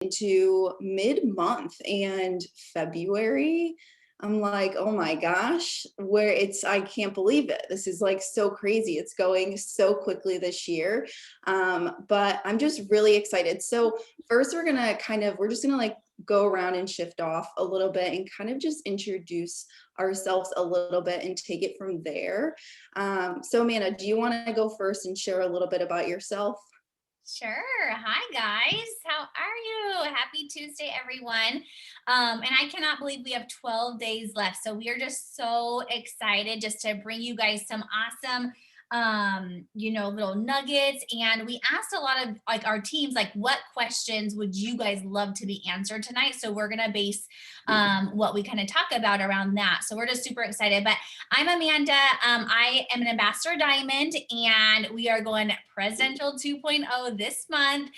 into mid-month and February. I'm like, oh my gosh, I can't believe it. This is like so crazy. It's going so quickly this year. But I'm just really excited. So first we're just gonna like go around and shift off a little bit and kind of just introduce ourselves a little bit and take it from there. So Amanda, do you want to go first and share a little bit about yourself? Sure. Hi, guys. How are you? Happy Tuesday, everyone. And I cannot believe we have 12 days left. So we are just so excited just to bring you guys some awesome little nuggets. And we asked a lot of like our teams, like, what questions would you guys love to be answered tonight? So we're gonna base what we kind of talk about around that. So we're just super excited. But I'm Amanda. I am an ambassador diamond, and we are going presidential 2.0 this month.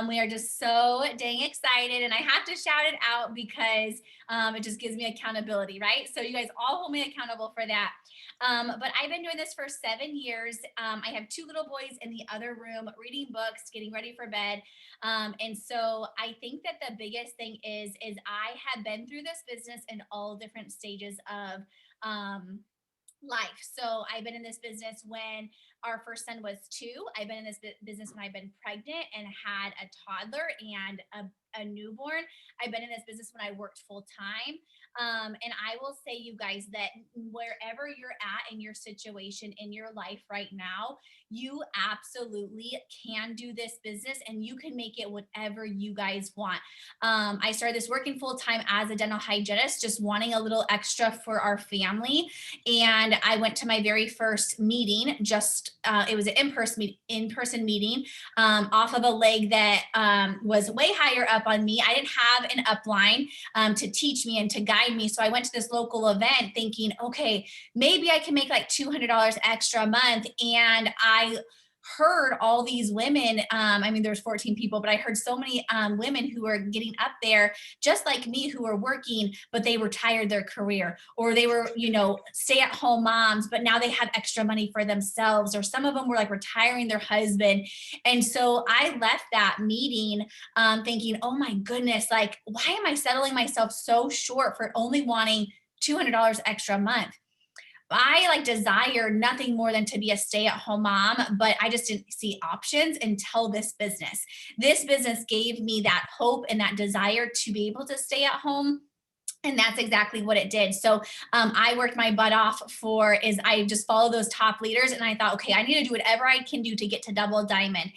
We are just so dang excited, and I have to shout it out because it just gives me accountability, right? So you guys all hold me accountable for that. But I've been doing this for 7 years. I have two little boys in the other room reading books, getting ready for bed. And so I think that the biggest thing is I have been through this business in all different stages of life. So I've been in this business when our first son was 2. I've been in this business when I've been pregnant and had a toddler and a newborn. I've been in this business when I worked full time. And I will say, you guys, that wherever you're at in your situation in your life right now, you absolutely can do this business and you can make it whatever you guys want. I started this working full time as a dental hygienist, just wanting a little extra for our family. And I went to my very first meeting. It was an in-person meeting off of a leg that was way higher up on me. I didn't have an upline to teach me and to guide me. So I went to this local event thinking, okay, maybe I can make like $200 extra a month. And I heard all these women. I mean, there's 14 people, but I heard so many women who were getting up there just like me, who were working, but they retired their career, or they were, stay-at-home moms, but now they have extra money for themselves, or some of them were like retiring their husband. And so I left that meeting thinking, oh my goodness, like, why am I settling myself so short for only wanting $200 extra a month? I like desired nothing more than to be a stay-at-home mom, but I just didn't see options until this business. This business gave me that hope and that desire to be able to stay at home. And that's exactly what it did. So I worked my butt off I just followed those top leaders, and I thought, okay, I need to do whatever I can do to get to double diamond,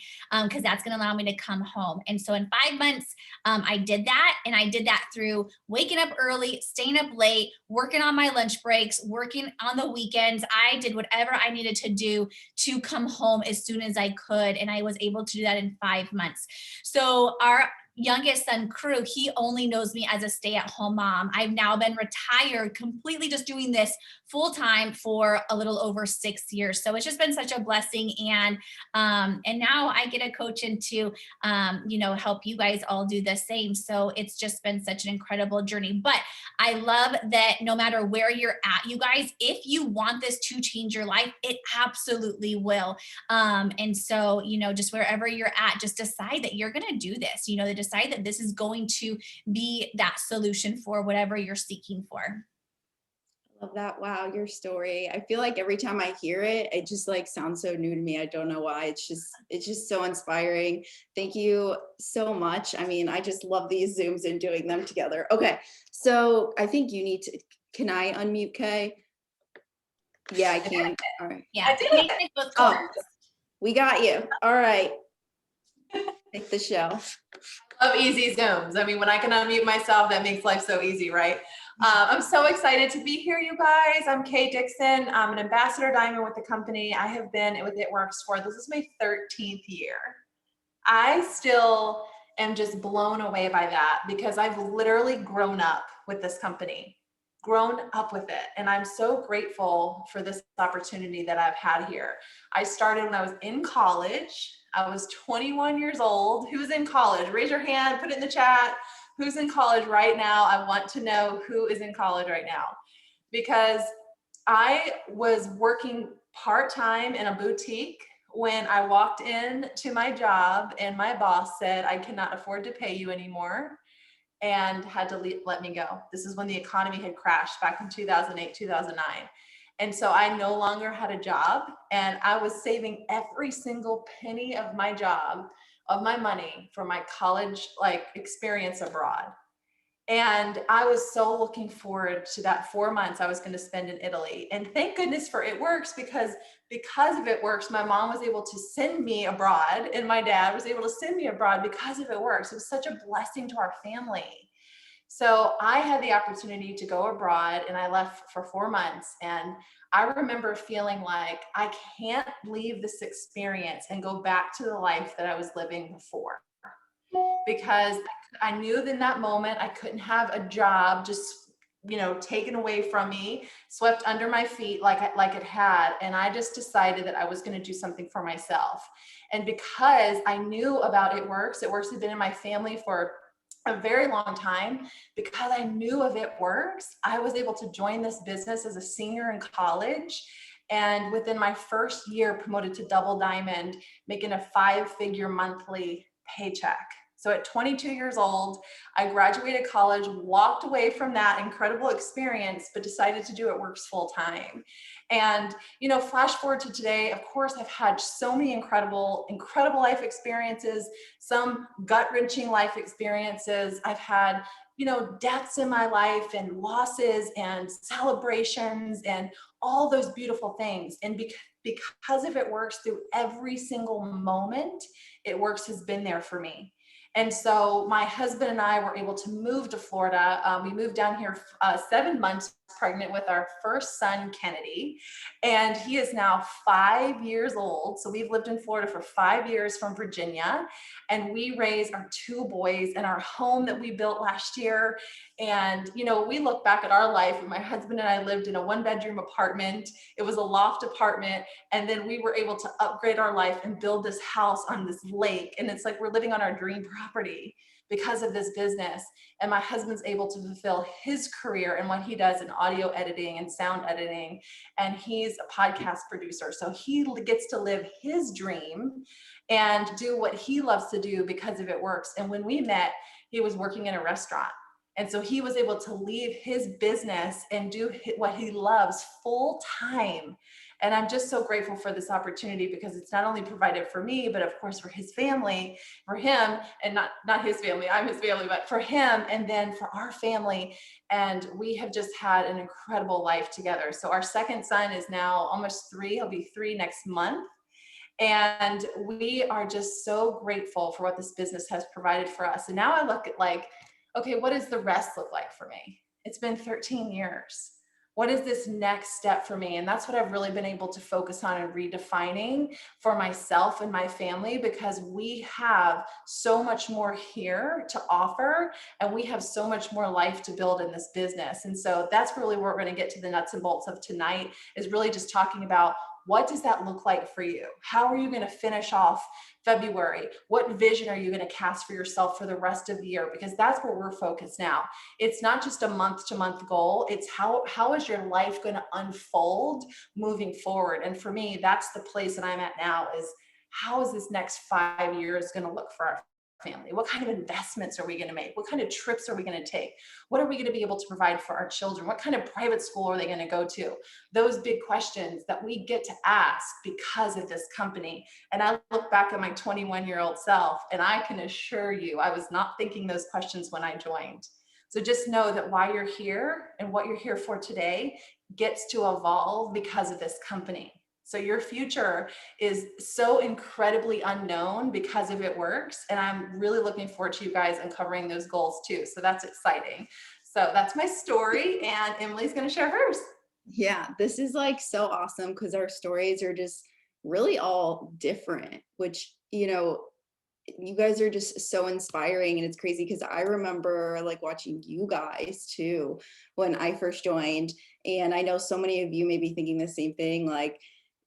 because that's going to allow me to come home. And so in 5 months, I did that, and I did that through waking up early, staying up late, working on my lunch breaks, working on the weekends. I did whatever I needed to do to come home as soon as I could, and I was able to do that in 5 months. So our youngest son, Crew, he only knows me as a stay-at-home mom. I've now been retired, completely just doing this full time for a little over 6 years. So it's just been such a blessing. And now I get a coach into help you guys all do the same. So it's just been such an incredible journey. But I love that no matter where you're at, you guys, if you want this to change your life, it absolutely will. And so, just wherever you're at, just decide that you're going to do this, decide that this is going to be that solution for whatever you're seeking for. Love that. Wow, your story. I feel like every time I hear it, it just like sounds so new to me. I don't know why. It's just so inspiring. Thank you so much. I mean, I just love these Zooms and doing them together. Okay. So I think you need to, can I unmute Kay? Yeah, I can. All right. Yeah. I did Make it. it both Oh, corners. we got you. All right. Take the show. Love easy Zooms. I mean, when I can unmute myself, that makes life so easy, right? I'm so excited to be here, you guys. I'm Kay Dixon. I'm an ambassador diamond with the company. I have been with It Works for, this is my 13th year. I still am just blown away by that because I've literally grown up with this company, grown up with it. And I'm so grateful for this opportunity that I've had here. I started when I was in college. I was 21 years old. Who's in college? Raise your hand, put it in the chat. Who's in college right now? I want to know who is in college right now, because I was working part-time in a boutique when I walked in to my job and my boss said, I cannot afford to pay you anymore, and had to let me go. This is when the economy had crashed back in 2008, 2009. And so I no longer had a job, and I was saving every single penny of my job, of my money, for my college experience abroad. And I was so looking forward to that 4 months I was going to spend in Italy. And thank goodness for It Works, because of It Works, my mom was able to send me abroad, and my dad was able to send me abroad because of It Works. It was such a blessing to our family. So I had the opportunity to go abroad, and I left for 4 months. And I remember feeling like I can't leave this experience and go back to the life that I was living before, because I knew in that moment I couldn't have a job just taken away from me, swept under my feet like it had. And I just decided that I was going to do something for myself. And because I knew about It Works had been in my family for a very long time. Because I knew of It Works, I was able to join this business as a senior in college. And within my first year, promoted to double diamond, making a 5-figure monthly paycheck. So at 22 years old, I graduated college, walked away from that incredible experience, but decided to do It Works full time. And, flash forward to today, of course, I've had so many incredible life experiences, some gut-wrenching life experiences. I've had, deaths in my life, and losses and celebrations and all those beautiful things. And because of It Works, through every single moment, It Works has been there for me. And so my husband and I were able to move to Florida. We moved down here 7 months pregnant with our first son, Kennedy, and he is now 5 years old. So we've lived in Florida for 5 years from Virginia, and we raised our 2 boys in our home that we built last year. And, we look back at our life, and my husband and I lived in a 1-bedroom apartment. It was a loft apartment. And then we were able to upgrade our life and build this house on this lake. And it's like we're living on our dream property because of this business. And my husband's able to fulfill his career and what he does in audio editing and sound editing. And he's a podcast producer. So he gets to live his dream and do what he loves to do because of It Works. And when we met, he was working in a restaurant. And so he was able to leave his business and do what he loves full time. And I'm just so grateful for this opportunity, because it's not only provided for me, but of course for his family, for him, and not his family, I'm his family, but for him, and then for our family. And we have just had an incredible life together. So our second son is now almost 3. He'll be 3 next month. And we are just so grateful for what this business has provided for us. And now I look at okay, what does the rest look like for me? It's been 13 years. What is this next step for me? And that's what I've really been able to focus on and redefining for myself and my family, because we have so much more here to offer, and we have so much more life to build in this business. And so that's really where we're going to get to the nuts and bolts of tonight, is really just talking about, what does that look like for you? How are you going to finish off February? What vision are you going to cast for yourself for the rest of the year? Because that's where we're focused now. It's not just a month-to-month goal. It's how is your life going to unfold moving forward? And for me, that's the place that I'm at now, is how is this next 5 years going to look for our family? What kind of investments are we going to make? What kind of trips are we going to take? What are we going to be able to provide for our children? What kind of private school are they going to go to? Those big questions that we get to ask because of this company. And I look back at my 21-year-old self, and I can assure you, I was not thinking those questions when I joined. So just know that why you're here and what you're here for today gets to evolve because of this company. So your future is so incredibly unknown because of It Works. And I'm really looking forward to you guys uncovering those goals too. So that's exciting. So that's my story, and Emily's going to share hers. Yeah, this is so awesome, because our stories are just really all different, which, you guys are just so inspiring. And it's crazy, because I remember watching you guys too when I first joined. And I know so many of you may be thinking the same thing,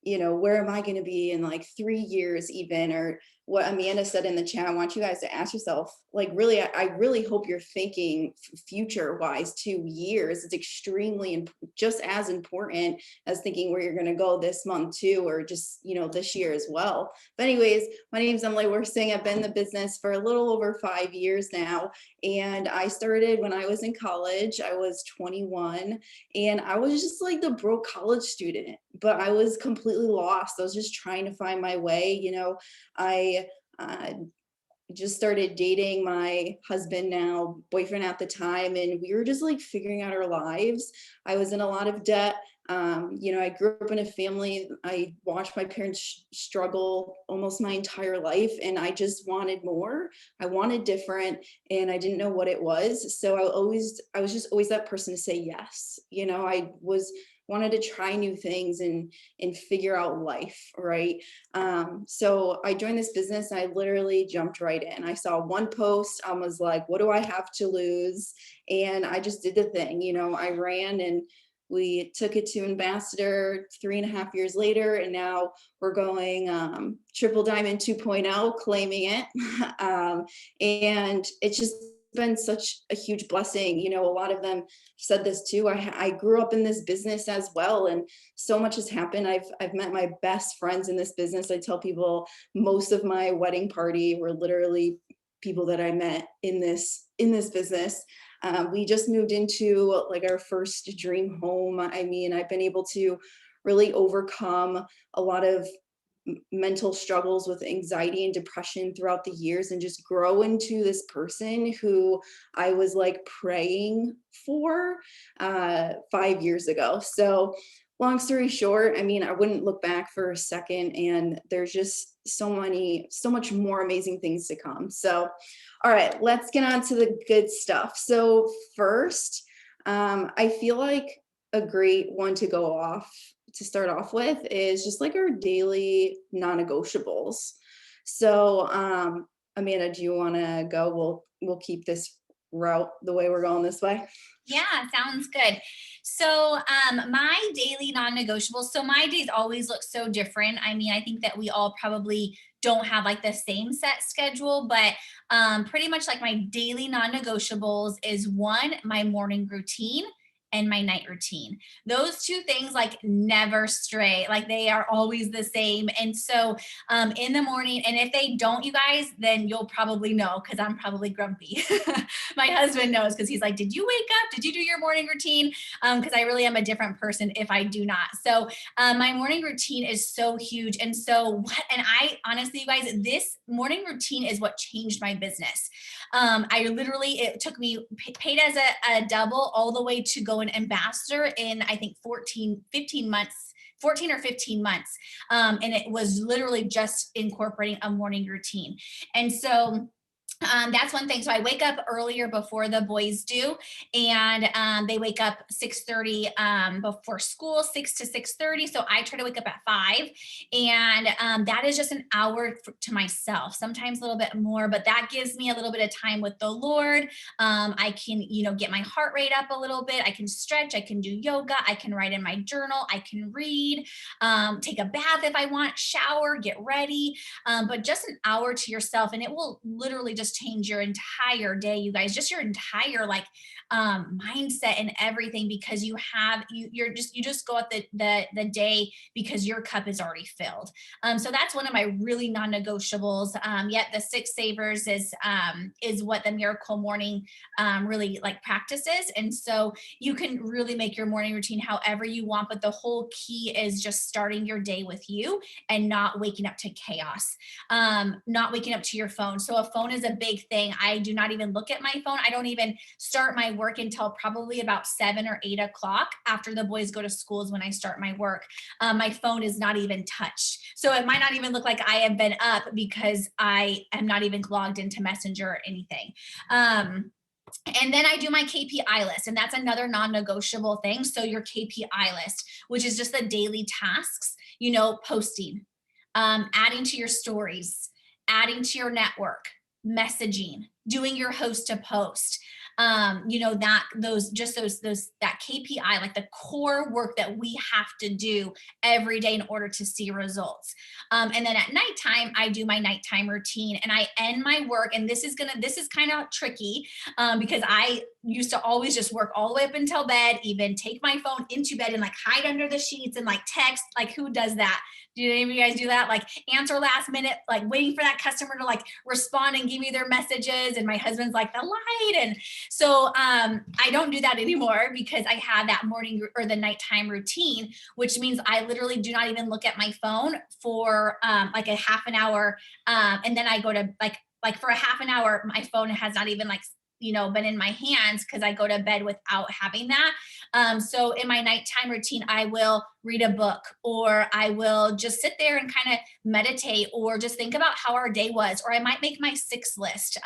where am I going to be in 3 years even, or what Amanda said in the chat, I want you guys to ask yourself, like, really, I really hope you're thinking future wise, 2 years. It's extremely just as important as thinking where you're going to go this month too, or just, this year as well. But anyways, my name's Emily Wirsing. I've been in the business for a little over 5 years now. And I started when I was in college. I was 21 and I was just like the broke college student, but I was completely lost. I was just trying to find my way. I just started dating my husband, now boyfriend at the time, and we were just like figuring out our lives. I was in a lot of debt. I grew up in a family. I watched my parents struggle almost my entire life, and I just wanted more. I wanted different, and I didn't know what it was. So I was just always that person to say yes. I wanted to try new things and figure out life, right? So I joined this business. I literally jumped right in. I saw one post. I was like, what do I have to lose? And I just did the thing. I ran, and we took it to ambassador 3.5 years later, and now we're going triple diamond 2.0, claiming it. And it's just been such a huge blessing. A lot of them said this too. I grew up in this business as well, and so much has happened. I've met my best friends in this business. I tell people most of my wedding party were literally people that I met in this business. We just moved into like our first dream home. I mean, I've been able to really overcome a lot of mental struggles with anxiety and depression throughout the years, and just grow into this person who I was like praying for 5 years ago. So long story short, I mean, I wouldn't look back for a second, and there's just so much more amazing things to come. So, all right, let's get on to the good stuff. So first, I feel like a great one to start off with is just like our daily non-negotiables. So, Amanda, do you want to go? We'll keep this route the way we're going this way. Yeah, sounds good. So my daily non-negotiables, so my days always look so different. I mean, I think that we all probably don't have like the same set schedule, but pretty much like my daily non-negotiables is one, my morning routine and my night routine. Those two things like never stray, like they are always the same. And so in the morning, and if they don't, you guys, then you'll probably know because I'm probably grumpy. My husband knows because he's like, did you wake up? Did you do your morning routine? Because I really am a different person if I do not. So my morning routine is so huge. And so and I honestly, you guys, this morning routine is what changed my business. It took me paid as a double all the way to go an ambassador in, I think 14 or 15 months. And it was literally just incorporating a morning routine. And so that's one thing. So I wake up earlier before the boys do, and they wake up 6:30 before school, 6 to 6:30. So I try to wake up at 5, and that is just an hour to myself, sometimes a little bit more, but that gives me a little bit of time with the Lord. I can, get my heart rate up a little bit. I can stretch. I can do yoga. I can write in my journal. I can read, take a bath if I want, shower, get ready. But just an hour to yourself, and it will literally just change your entire day, you guys, just your entire mindset and everything, because you just go out the day because your cup is already filled. So that's one of my really non-negotiables. Yet the 6 savers is what the miracle morning really practices. And so you can really make your morning routine however you want, but the whole key is just starting your day with you and not waking up to chaos, not waking up to your phone. So a phone is a big thing. I do not even look at my phone. I don't even start my work until probably about 7 or 8 o'clock after the boys go to school is when I start my work. My phone is not even touched. So it might not even look like I have been up because I am not even logged into Messenger or anything. And then I do my KPI list, and that's another non-negotiable thing. So your KPI list, which is just the daily tasks, posting, adding to your stories, adding to your network, messaging, doing your host to post, you know, that that KPI, like the core work that we have to do every day in order to see results. And then at nighttime, I do my nighttime routine and I end my work. And this is kind of tricky because I used to always just work all the way up until bed, even take my phone into bed and like hide under the sheets and like text. Like, who does that? Do any of you guys do that? Like answer last minute, like waiting for that customer to like respond and give me their messages. And my husband's like, the light. And so I don't do that anymore because I have that morning or the nighttime routine, which means I literally do not even look at my phone for like a half an hour. And then I go to like for a half an hour, my phone has not even like, you know, been in my hands because I go to bed without having that. So in my nighttime routine, I will read a book, or I will just sit there and kind of meditate, or just think about how our day was, or I might make my 6 list,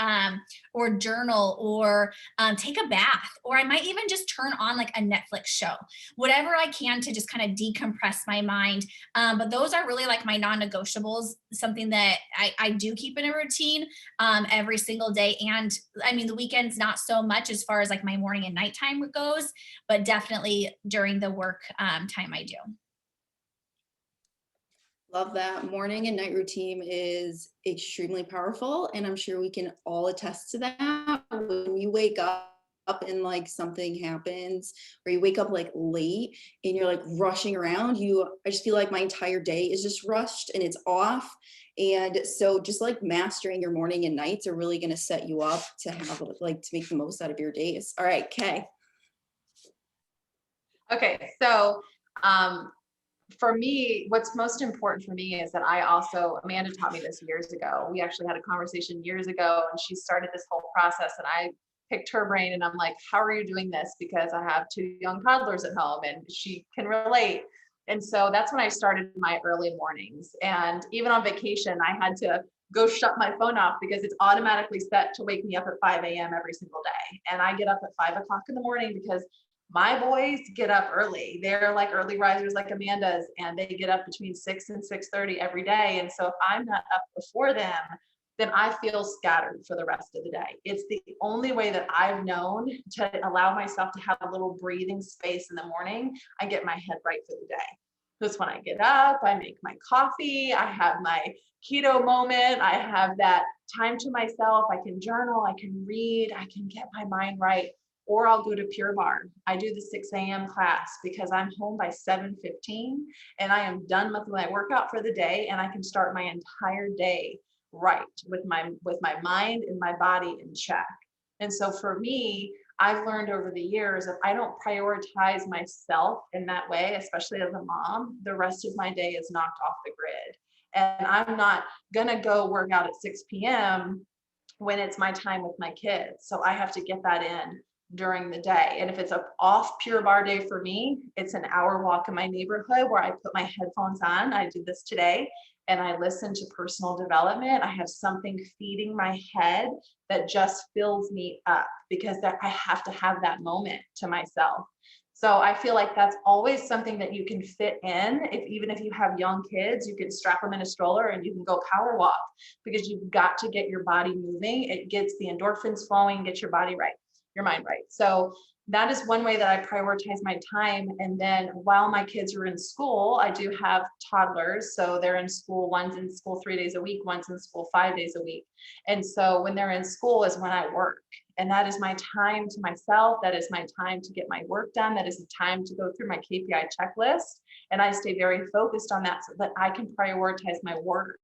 or journal, or take a bath, or I might even just turn on like a Netflix show, whatever I can to just kind of decompress my mind. But those are really like my non-negotiables, something that I do keep in a routine every single day. And I mean, the weekends, not so much as far as like my morning and nighttime goes, but definitely during the work time I do. Love that. Morning and night routine is extremely powerful. And I'm sure we can all attest to that. When you wake up and like something happens, or you wake up like late and you're like rushing around, I just feel like my entire day is just rushed and it's off. And so just like mastering your morning and nights are really going to set you up to have like to make the most out of your days. All right, Kay. Okay, so for me, what's most important for me is that Amanda taught me this years ago. We actually had a conversation years ago, and she started this whole process, and I picked her brain, and I'm like, how are you doing this? Because I have 2 young toddlers at home, and she can relate. And so that's when I started my early mornings. And even on vacation, I had to go shut my phone off because it's automatically set to wake me up at 5 a.m. every single day. And I get up at 5 o'clock in the morning because my boys get up early. They're like early risers like Amanda's, and they get up between 6 and 6:30 every day. And so if I'm not up before them, then I feel scattered for the rest of the day. It's the only way that I've known to allow myself to have a little breathing space in the morning. I get my head right for the day. That's when I get up, I make my coffee, I have my keto moment, I have that time to myself, I can journal, I can read, I can get my mind right. Or I'll go to Pure Barre. I do the 6 a.m. class because I'm home by 7:15 and I am done with my workout for the day, and I can start my entire day right with my mind and my body in check. And so for me, I've learned over the years that I don't prioritize myself in that way, especially as a mom, the rest of my day is knocked off the grid. And I'm not gonna go work out at 6 p.m. when it's my time with my kids. So I have to get that in during the day. And if it's an off Pure Barre day for me, it's an hour walk in my neighborhood where I put my headphones on. I did this today, and I listen to personal development. I have something feeding my head that just fills me up because I have to have that moment to myself. So I feel like that's always something that you can fit in. Even if you have young kids, you can strap them in a stroller and you can go power walk, because you've got to get your body moving. It gets the endorphins flowing, get your body right, your mind right. So that is one way that I prioritize my time. And then while my kids are in school, I do have toddlers. So they're in school, one's in school 3 days a week, one's in school 5 days a week. And so when they're in school is when I work. And that is my time to myself. That is my time to get my work done. That is the time to go through my KPI checklist. And I stay very focused on that so that I can prioritize my work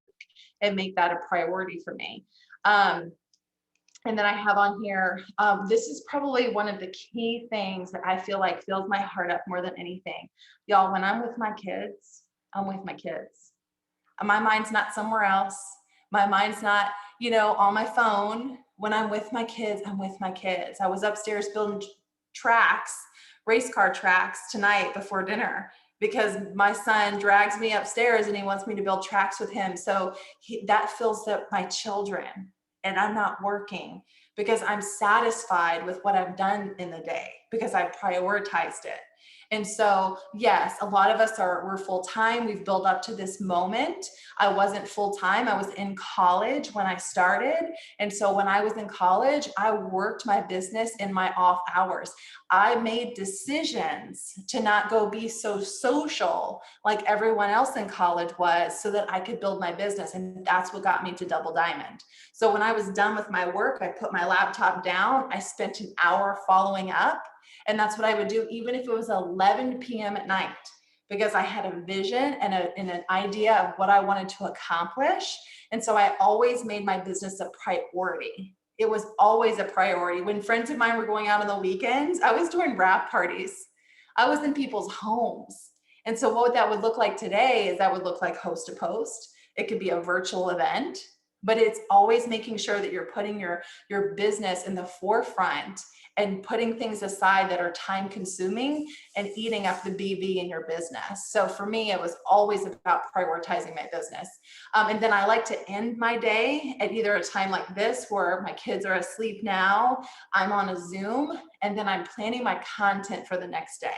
and make that a priority for me. And then I have on here, this is probably one of the key things that I feel like fills my heart up more than anything. Y'all, when I'm with my kids, I'm with my kids. My mind's not somewhere else. My mind's not, on my phone. When I'm with my kids, I'm with my kids. I was upstairs building race car tracks tonight before dinner, because my son drags me upstairs and he wants me to build tracks with him. So that fills up my children. And I'm not working because I'm satisfied with what I've done in the day because I prioritized it. And so, yes, a lot of us we're full-time. We've built up to this moment. I wasn't full-time. I was in college when I started. And so when I was in college, I worked my business in my off hours. I made decisions to not go be so social like everyone else in college was so that I could build my business. And that's what got me to Double Diamond. So when I was done with my work, I put my laptop down. I spent an hour following up. And that's what I would do, even if it was 11 p.m. at night, because I had a vision and an idea of what I wanted to accomplish. And so I always made my business a priority. It was always a priority. When friends of mine were going out on the weekends, I was doing wrap parties. I was in people's homes. And so what that would look like today is that would look like host to post. It could be a virtual event, but it's always making sure that you're putting your business in the forefront and putting things aside that are time consuming and eating up the BV in your business. So for me, it was always about prioritizing my business. And then I like to end my day at either a time like this, where my kids are asleep now, I'm on a Zoom, and then I'm planning my content for the next day.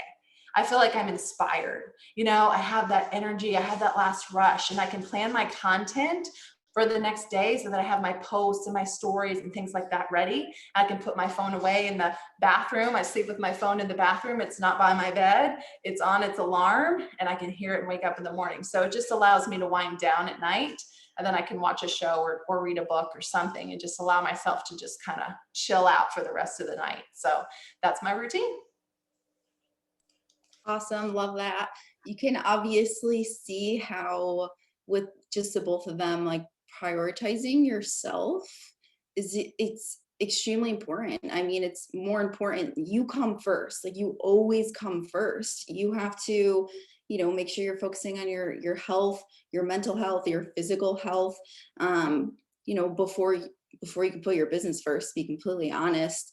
I feel like I'm inspired. I have that energy, I have that last rush, and I can plan my content for the next day so that I have my posts and my stories and things like that ready. I can put my phone away in the bathroom. I sleep with my phone in the bathroom. It's not by my bed. It's on its alarm, and I can hear it and wake up in the morning. So it just allows me to wind down at night, and then I can watch a show or read a book or something and just allow myself to just kind of chill out for the rest of the night. So that's my routine. Awesome. Love that. You can obviously see how with just the both of them, like prioritizing yourself it's extremely important. I mean, it's more important. You come first. Like you always come first. You have to, make sure you're focusing on your health, your mental health, your physical health, before you can put your business first, to be completely honest.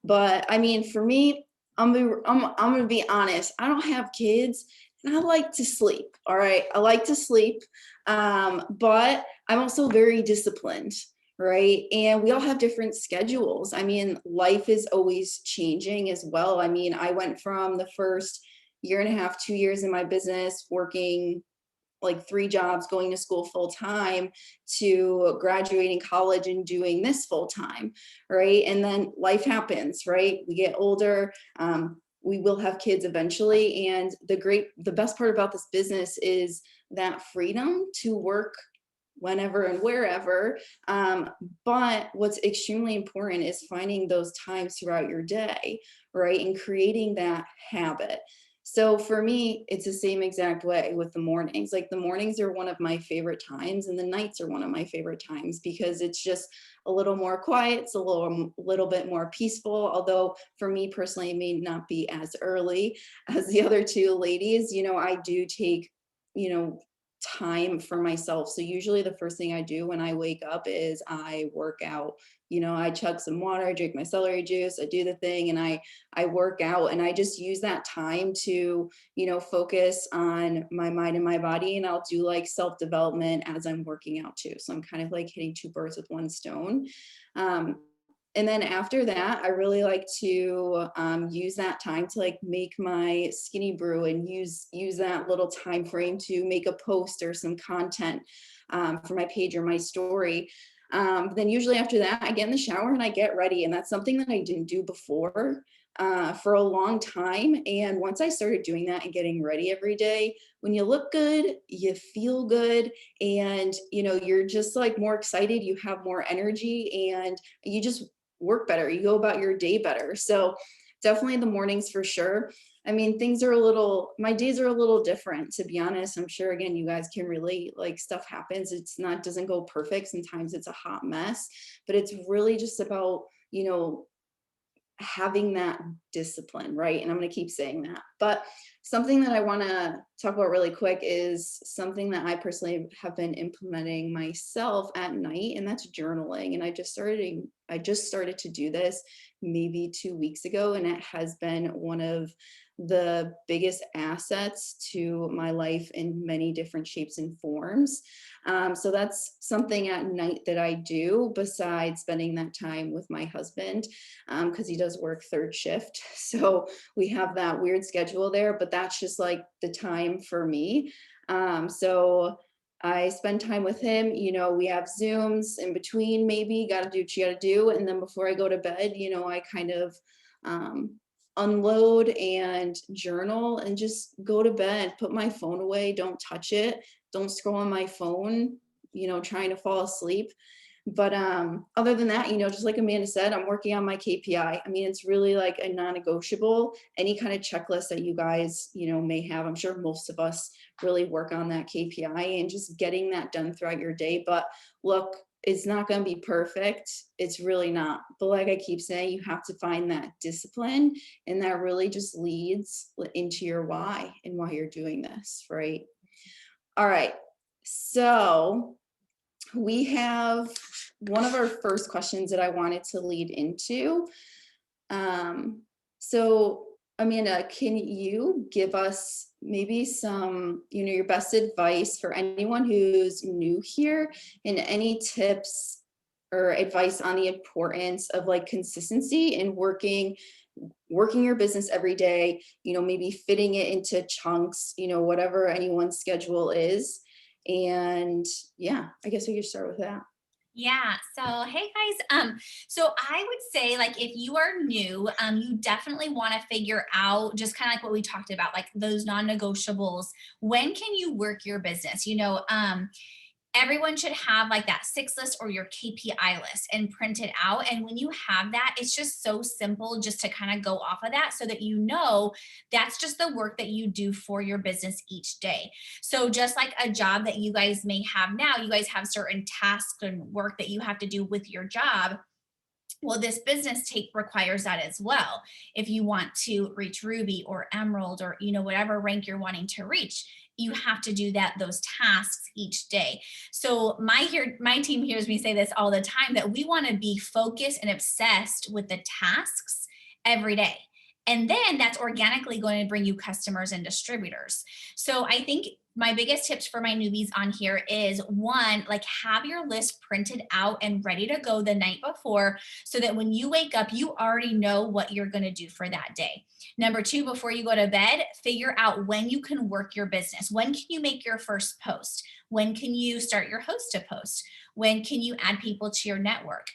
But I mean, for me, I'm gonna be honest. I don't have kids, and I like to sleep. All right, I like to sleep, but I'm also very disciplined, right? And we all have different schedules. I mean, life is always changing as well. I mean, I went from the first year and a half, 2 years in my business, working like 3 jobs, going to school full time, to graduating college and doing this full time, right? And then life happens, right? We get older. We will have kids eventually. And the best part about this business is that freedom to work whenever and wherever. But what's extremely important is finding those times throughout your day, right? And creating that habit. So for me, it's the same exact way with the mornings. Like the mornings are one of my favorite times, and the nights are one of my favorite times because it's just a little more quiet. It's a little bit more peaceful. Although for me personally, it may not be as early as the other two ladies. I do take, time for myself. So usually the first thing I do when I wake up is I work out. I chug some water, I drink my celery juice, I do the thing, and I work out, and I just use that time to, focus on my mind and my body. And I'll do like self-development as I'm working out too. So I'm kind of like hitting 2 birds with 1 stone. And then after that, I really like to use that time to like make my skinny brew and use that little time frame to make a post or some content for my page or my story. Then usually after that, I get in the shower and I get ready. And that's something that I didn't do before for a long time. And once I started doing that and getting ready every day, when you look good, you feel good, and you're just like more excited, you have more energy, and you just work better. You go about your day better. So definitely the mornings for sure. I mean, my days are a little different, to be honest. I'm sure, again, you guys can relate. Like stuff happens. Doesn't go perfect. Sometimes it's a hot mess, but it's really just about, having that discipline, right? And I'm going to keep saying that. But something that I want to talk about really quick is something that I personally have been implementing myself at night, and that's journaling. And I just started to do this maybe 2 weeks ago, and it has been one of the biggest assets to my life in many different shapes and forms. So that's something at night that I do besides spending that time with my husband, because he does work third shift. So we have that weird schedule there, but that's just like the time for me. So I spend time with him. We have Zooms in between, maybe, got to do what you got to do. And then before I go to bed, I kind of um, unload and journal and just go to bed, put my phone away, don't touch it, don't scroll on my phone, trying to fall asleep. But other than that, just like Amanda said, I'm working on my KPI. I mean, it's really like a non-negotiable. Any kind of checklist that you guys, may have, I'm sure most of us really work on that KPI and just getting that done throughout your day. But look, it's not going to be perfect. It's really not. But like I keep saying, you have to find that discipline, and that really just leads into your why and why you're doing this, right? All right. So we have one of our first questions that I wanted to lead into. So Amanda, can you give us maybe some, your best advice for anyone who's new here, and any tips or advice on the importance of like consistency in working your business every day, maybe fitting it into chunks, whatever anyone's schedule is. And yeah, I guess we could start with that. Yeah. So, hey guys. So I would say, like, if you are new, you definitely want to figure out, just kind of like what we talked about, like those non-negotiables. When can you work your business? Everyone should have like that 6 list or your KPI list and print it out. And when you have that, it's just so simple just to kind of go off of that, so that that's just the work that you do for your business each day. So just like a job that you guys may have now, you guys have certain tasks and work that you have to do with your job. Well, this business requires that as well. If you want to reach Ruby or Emerald, or whatever rank you're wanting to reach, you have to do those tasks each day. So my team hears me say this all the time, that we want to be focused and obsessed with the tasks every day. And then that's organically going to bring you customers and distributors. So I think my biggest tips for my newbies on here is, one, like, have your list printed out and ready to go the night before, so that when you wake up, you already know what you're going to do for that day. Number two, before you go to bed, figure out when you can work your business. When can you make your first post? When can you start your host to post? When can you add people to your network?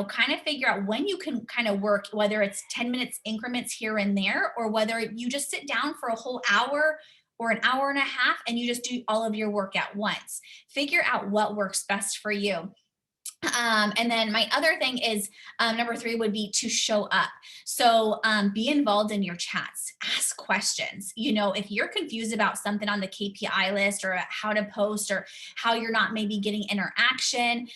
Kind of figure out when you can kind of work, whether it's 10 minutes increments here and there, or whether you just sit down for a whole hour or an hour and a half and you just do all of your work at once. Figure out what works best for you. And then my other thing is, number 3 would be to show up. So be involved in your chats, ask questions. If you're confused about something on the KPI list, or how to post, or how you're not maybe getting interaction,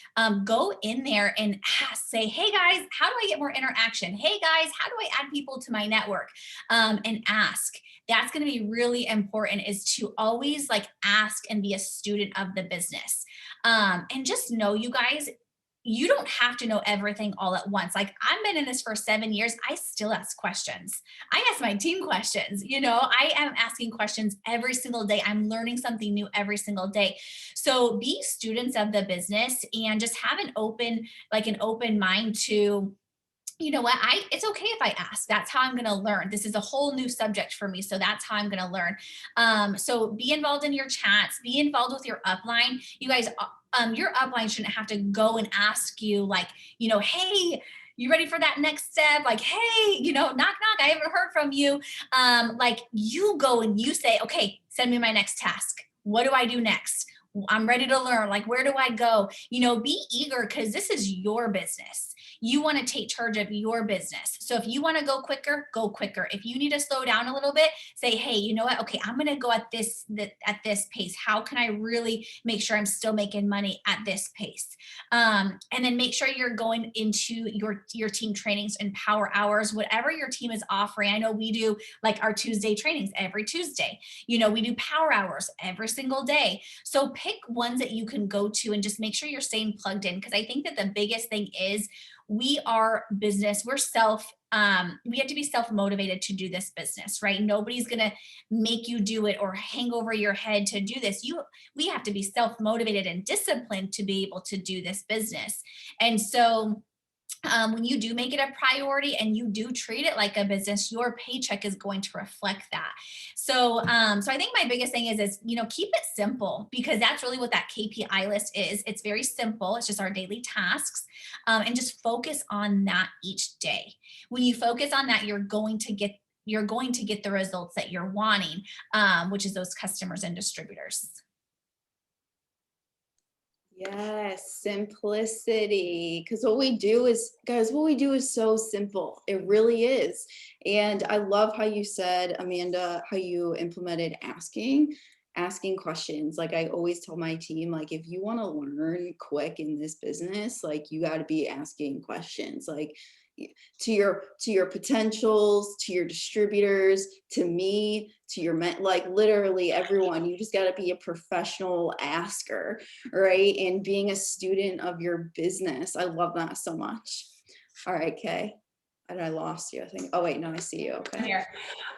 go in there and say, hey guys, how do I get more interaction? Hey guys, how do I add people to my network? And ask. That's going to be really important, is to always like ask and be a student of the business. And just know, you guys, you don't have to know everything all at once. Like, I've been in this for 7 years. I still ask questions. I ask my team questions. I am asking questions every single day. I'm learning something new every single day. So be students of the business, and just have an open mind to, it's okay if I ask. That's how I'm going to learn. This is a whole new subject for me. So that's how I'm going to learn. So be involved in your chats, be involved with your upline. You guys, your upline shouldn't have to go and ask you, like, hey, you ready for that next step? Like, hey, knock, knock, I haven't heard from you. Like, you go and you say, okay, send me my next task. What do I do next? I'm ready to learn. Like, where do I go? Be eager, because this is your business. You want to take charge of your business. So if you want to go quicker, go quicker. If you need to slow down a little bit, say, hey, you know what? Okay, I'm going to go at this pace. How can I really make sure I'm still making money at this pace? And then make sure you're going into your team trainings and power hours, whatever your team is offering. I know we do like our Tuesday trainings every Tuesday. We do power hours every single day. So pick ones that you can go to, and just make sure you're staying plugged in. Because I think that the biggest thing is, we are business, we're we have to be self-motivated to do this business, right? Nobody's going to make you do it or hang over your head to do this. We have to be self-motivated and disciplined to be able to do this business. And so when you do make it a priority and you do treat it like a business, your paycheck is going to reflect that. So I think my biggest thing is keep it simple, because that's really what that KPI list is. It's very simple. It's just our daily tasks, and just focus on that each day. When you focus on that, you're going to get the results that you're wanting, which is those customers and distributors. Yes, simplicity. Because what we do is, guys, what we do is so simple. It really is. And I love how you said, Amanda, how you implemented asking questions. Like I always tell my team, like, if you want to learn quick in this business, like you got to be asking questions, like to your potentials, to your distributors, to me, to your men, like literally everyone. You just got to be a professional asker, right? And being a student of your business. I love that so much. All right, Kay. And I lost you, I think. Oh wait, no, I see you. Okay. Here.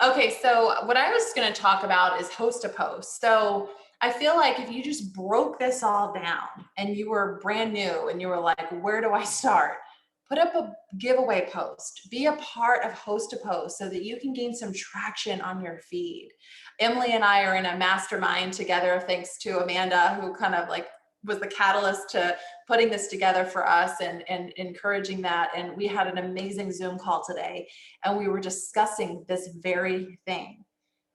Okay, so what I was going to talk about is host to post. So I feel like if you just broke this all down and you were brand new and you were like, where do I start? Put up a giveaway post, be a part of host to post so that you can gain some traction on your feed. Emily and I are in a mastermind together, thanks to Amanda, who kind of like was the catalyst to putting this together for us and encouraging that. And we had an amazing Zoom call today, and we were discussing this very thing.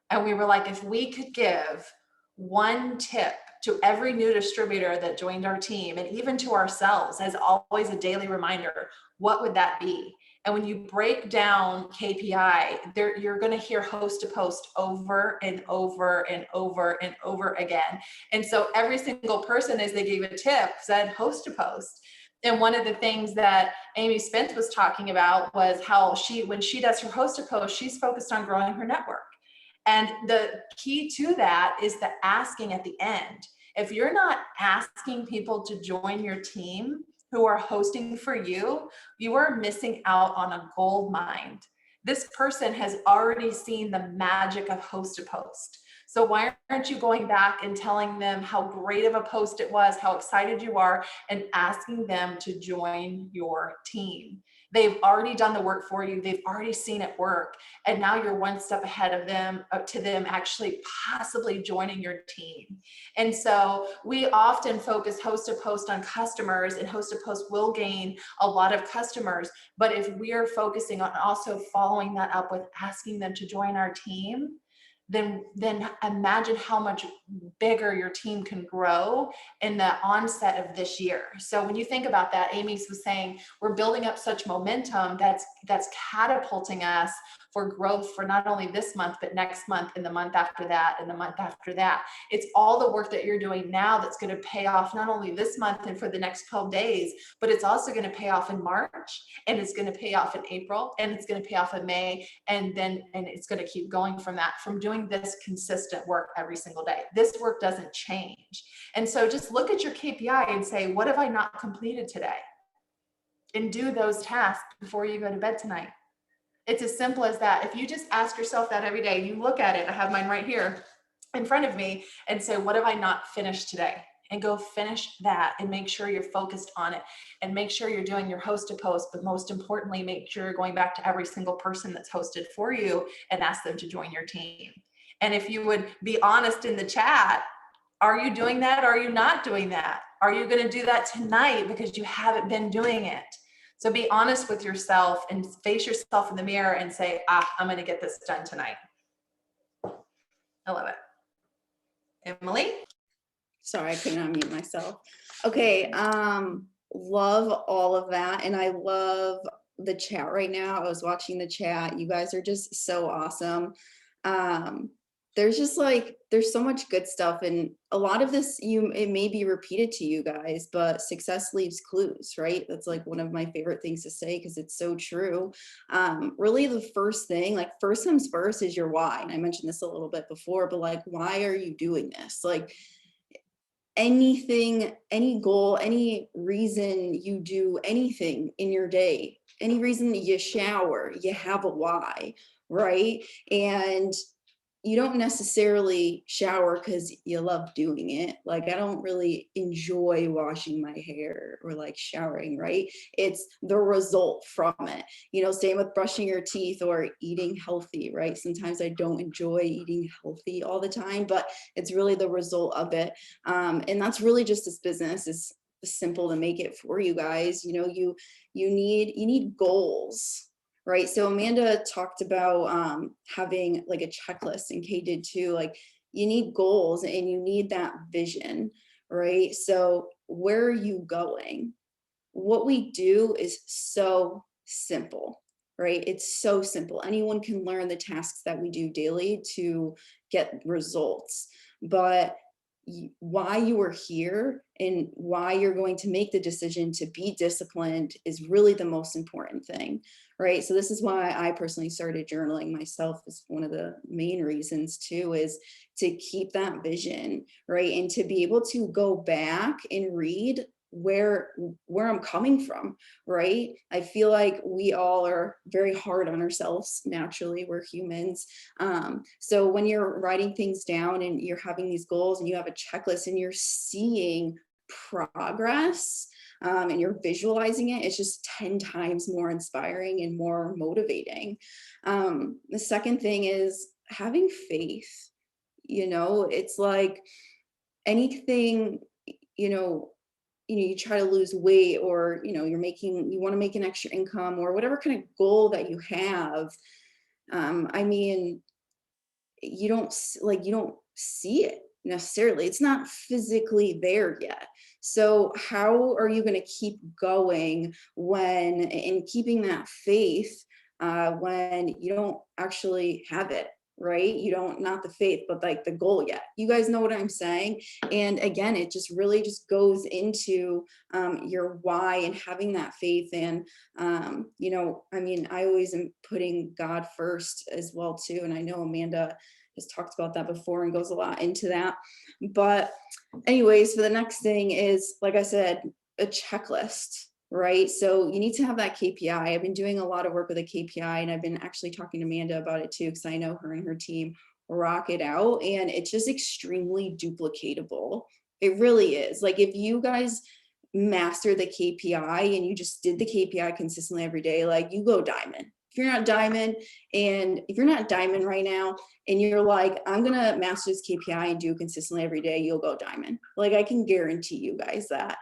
And we were like, if we could give one tip to every new distributor that joined our team, and even to ourselves as always a daily reminder, what would that be? And when you break down KPI, you're going to hear host to post over and over and over and over again. And so every single person, as they gave a tip, said host to post. And one of the things that Amy Spence was talking about was how when she does her host to post, she's focused on growing her network. And the key to that is the asking at the end. If you're not asking people to join your team who are hosting for you, you are missing out on a gold mine. This person has already seen the magic of host to post. So why aren't you going back and telling them how great of a post it was, how excited you are, and asking them to join your team? They've already done the work for you. They've already seen it work. And now you're one step ahead of them, up to them actually possibly joining your team. And so we often focus host to post on customers, and host to post will gain a lot of customers. But if we are focusing on also following that up with asking them to join our team, then imagine how much bigger your team can grow in the onset of this year. So when you think about that, Amy was saying, we're building up such momentum that's catapulting us for growth for not only this month, but next month and the month after that and the month after that. It's all the work that you're doing now that's going to pay off not only this month and for the next 12 days, but it's also going to pay off in March, and it's going to pay off in April, and it's going to pay off in May, and it's going to keep going from that, from doing this consistent work every single day. This work doesn't change. And so just look at your KPI and say, what have I not completed today? And do those tasks before you go to bed tonight. It's as simple as that. If you just ask yourself that every day, you look at it, I have mine right here in front of me, and say, what have I not finished today? And go finish that, and make sure you're focused on it, and make sure you're doing your host to post, but most importantly, make sure you're going back to every single person that's hosted for you and ask them to join your team. And if you would be honest in the chat, are you doing that? Or are you not doing that? Are you going to do that tonight because you haven't been doing it? So be honest with yourself and face yourself in the mirror and say, I'm going to get this done tonight. I love it. Emily? Sorry, I couldn't unmute myself. Okay, love all of that. And I love the chat right now. I was watching the chat. You guys are just so awesome. There's just like, there's so much good stuff. And a lot of this, it may be repeated to you guys, but success leaves clues, right? That's like one of my favorite things to say, because it's so true. Really the first thing, like first comes first, is your why. And I mentioned this a little bit before, but like, why are you doing this? Like, anything, any goal, any reason you do anything in your day, any reason you shower, you have a why, right? And you don't necessarily shower because you love doing it. Like, I don't really enjoy washing my hair or like showering, right? It's the result from it. Same with brushing your teeth or eating healthy, right? Sometimes I don't enjoy eating healthy all the time, but it's really the result of it. And that's really just this business. It's simple to make it for you guys. You need goals, right? So Amanda talked about having like a checklist, and Kay did too. Like, you need goals and you need that vision, right? So where are you going? What we do is so simple, right? It's so simple. Anyone can learn the tasks that we do daily to get results. But why you are here and why you're going to make the decision to be disciplined is really the most important thing, right? So this is why I personally started journaling myself, is one of the main reasons too, is to keep that vision, right? And to be able to go back and read where I'm coming from, right? I feel like we all are very hard on ourselves. Naturally, we're humans. So when you're writing things down and you're having these goals and you have a checklist and you're seeing progress, and you're visualizing it, it's just 10 times more inspiring and more motivating. The second thing is having faith. It's like anything, you try to lose weight, or you want to make an extra income, or whatever kind of goal that you have. I mean, you don't see it necessarily. It's not physically there yet. So how are you going to keep going and keeping that faith when you don't actually have it, right? You don't, not the faith, but like the goal yet. You guys know what I'm saying? And again, it just really just goes into your why and having that faith. And I always am putting God first as well too. And I know Amanda has talked about that before and goes a lot into that. But anyways, for the next thing is, like I said, a checklist, right? So you need to have that KPI. I've been doing a lot of work with a KPI, and I've been actually talking to Amanda about it too, because I know her and her team rock it out, and it's just extremely duplicatable. It really is. Like, if you guys master the KPI and you just did the KPI consistently every day, like, you go diamond. If you're not diamond right now, and you're like, I'm going to master this KPI and do it consistently every day, you'll go diamond. Like, I can guarantee you guys that.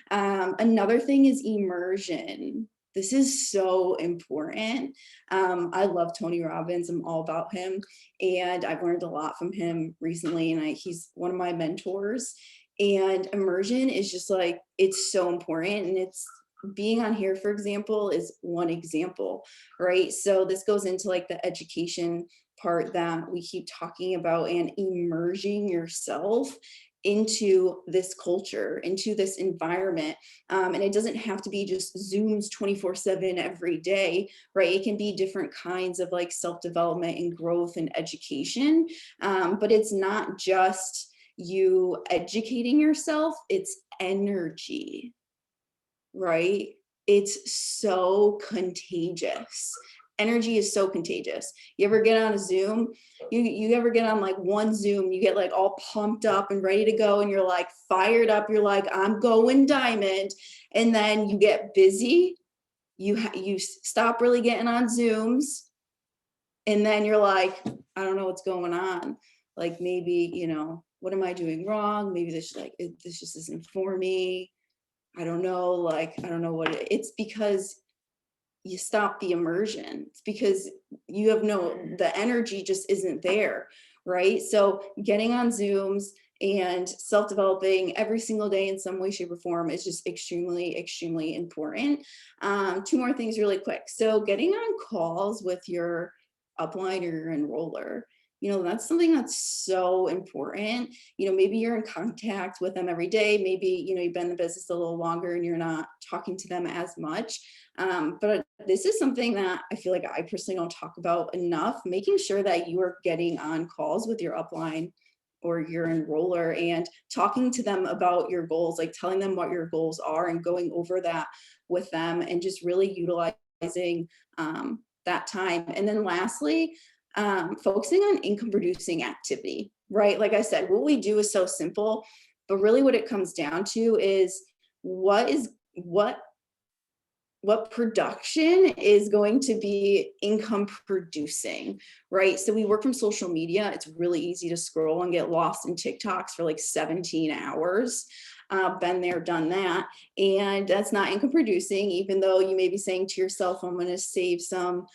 Another thing is immersion. This is so important. I love Tony Robbins. I'm all about him. And I've learned a lot from him recently. And he's one of my mentors. And immersion is just like, it's so important. And it's being on here, for example, is one example, right? So this goes into like the education part that we keep talking about, and immersing yourself into this culture, into this environment. And it doesn't have to be just Zooms 24/7 every day, right? It can be different kinds of like self-development and growth and education. But it's not just you educating yourself, it's energy, right? It's so contagious. Energy is so contagious. You ever get on a Zoom? You ever get on like one Zoom, you get like all pumped up and ready to go, and you're like fired up. You're like, I'm going diamond. And then you get busy. You stop really getting on Zooms. And then you're like, I don't know what's going on. Like, maybe, what am I doing wrong? Maybe this just isn't for me. I don't know. Like, I don't know what it's because you stop the immersion. It's because the energy just isn't there, right? So getting on Zooms and self-developing every single day in some way, shape, or form is just extremely, extremely important. Two more things really quick. So getting on calls with your upline or your enroller, that's something that's so important. Maybe you're in contact with them every day. Maybe, you've been in the business a little longer and you're not talking to them as much. But this is something that I feel like I personally don't talk about enough, making sure that you are getting on calls with your upline or your enroller and talking to them about your goals, like telling them what your goals are and going over that with them, and just really utilizing utilizing that time. And then lastly, focusing on income producing activity, right? Like I said, what we do is so simple, but really what it comes down to is what production is going to be income producing, right? So we work from social media. It's really easy to scroll and get lost in TikToks for like 17 hours. Been there, done that. And that's not income producing, even though you may be saying to yourself, I'm going to save some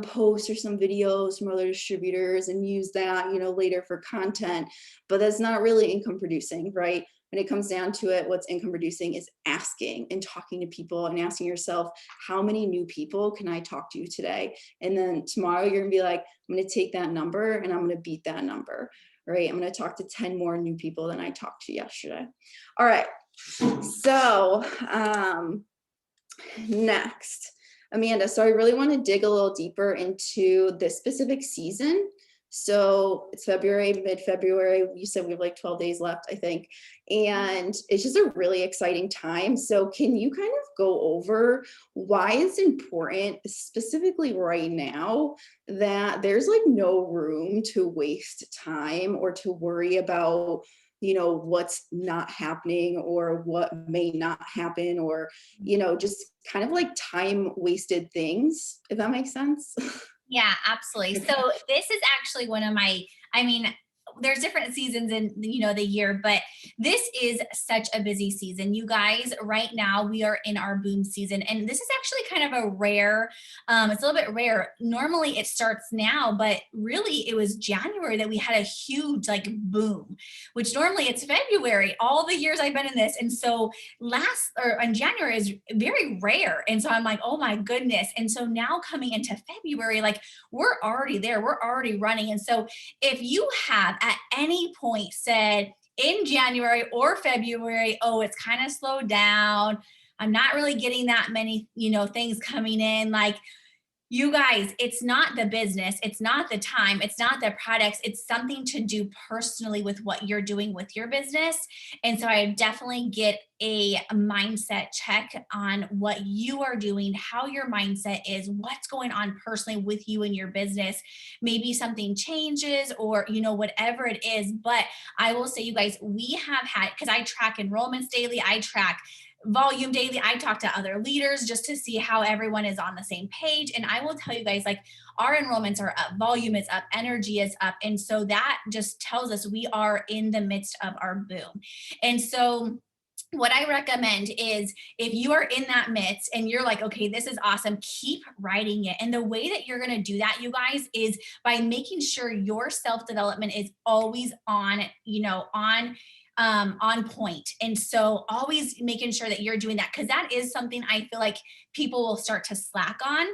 posts or some videos from other distributors and use that, later for content, but that's not really income producing, right? When it comes down to it, what's income producing is asking and talking to people and asking yourself, how many new people can I talk to today? And then tomorrow you're gonna be like, I'm gonna take that number and I'm gonna beat that number, right? I'm gonna talk to 10 more new people than I talked to yesterday. All right, so next, Amanda, so I really wanna dig a little deeper into this specific season. So it's February, mid-February. You said we have like 12 days left, I think. And it's just a really exciting time. So can you kind of go over why it's important, specifically right now, that there's like no room to waste time or to worry about, what's not happening or what may not happen, or, just kind of like time wasted things, if that makes sense? Yeah, absolutely. So this is actually one of my, there's different seasons in, the year, but this is such a busy season. You guys, right now we are in our boom season, and this is actually kind of a rare, it's a little bit rare. Normally it starts now, but really it was January that we had a huge like boom, which normally it's February, all the years I've been in this. And so in January is very rare. And so I'm like, oh my goodness. And so now coming into February, like we're already there, we're already running. And so if you have at any point said in January or February, oh, it's kind of slowed down, I'm not really getting that many, things coming in, like, you guys, it's not the business, it's not the time, it's not the products, it's something to do personally with what you're doing with your business. And so I definitely get a mindset check on what you are doing, how your mindset is, what's going on personally with you and your business. Maybe something changes or, whatever it is. But I will say, you guys, we have had, because I track enrollments daily, I track volume daily. I talk to other leaders just to see how everyone is on the same page. And I will tell you guys, like, our enrollments are up, volume is up, energy is up. And so that just tells us we are in the midst of our boom. And so what I recommend is if you are in that midst and you're like, okay, this is awesome, keep writing it. And the way that you're going to do that, you guys, is by making sure your self-development is always on point. And so always making sure that you're doing that, because that is something I feel like people will start to slack on.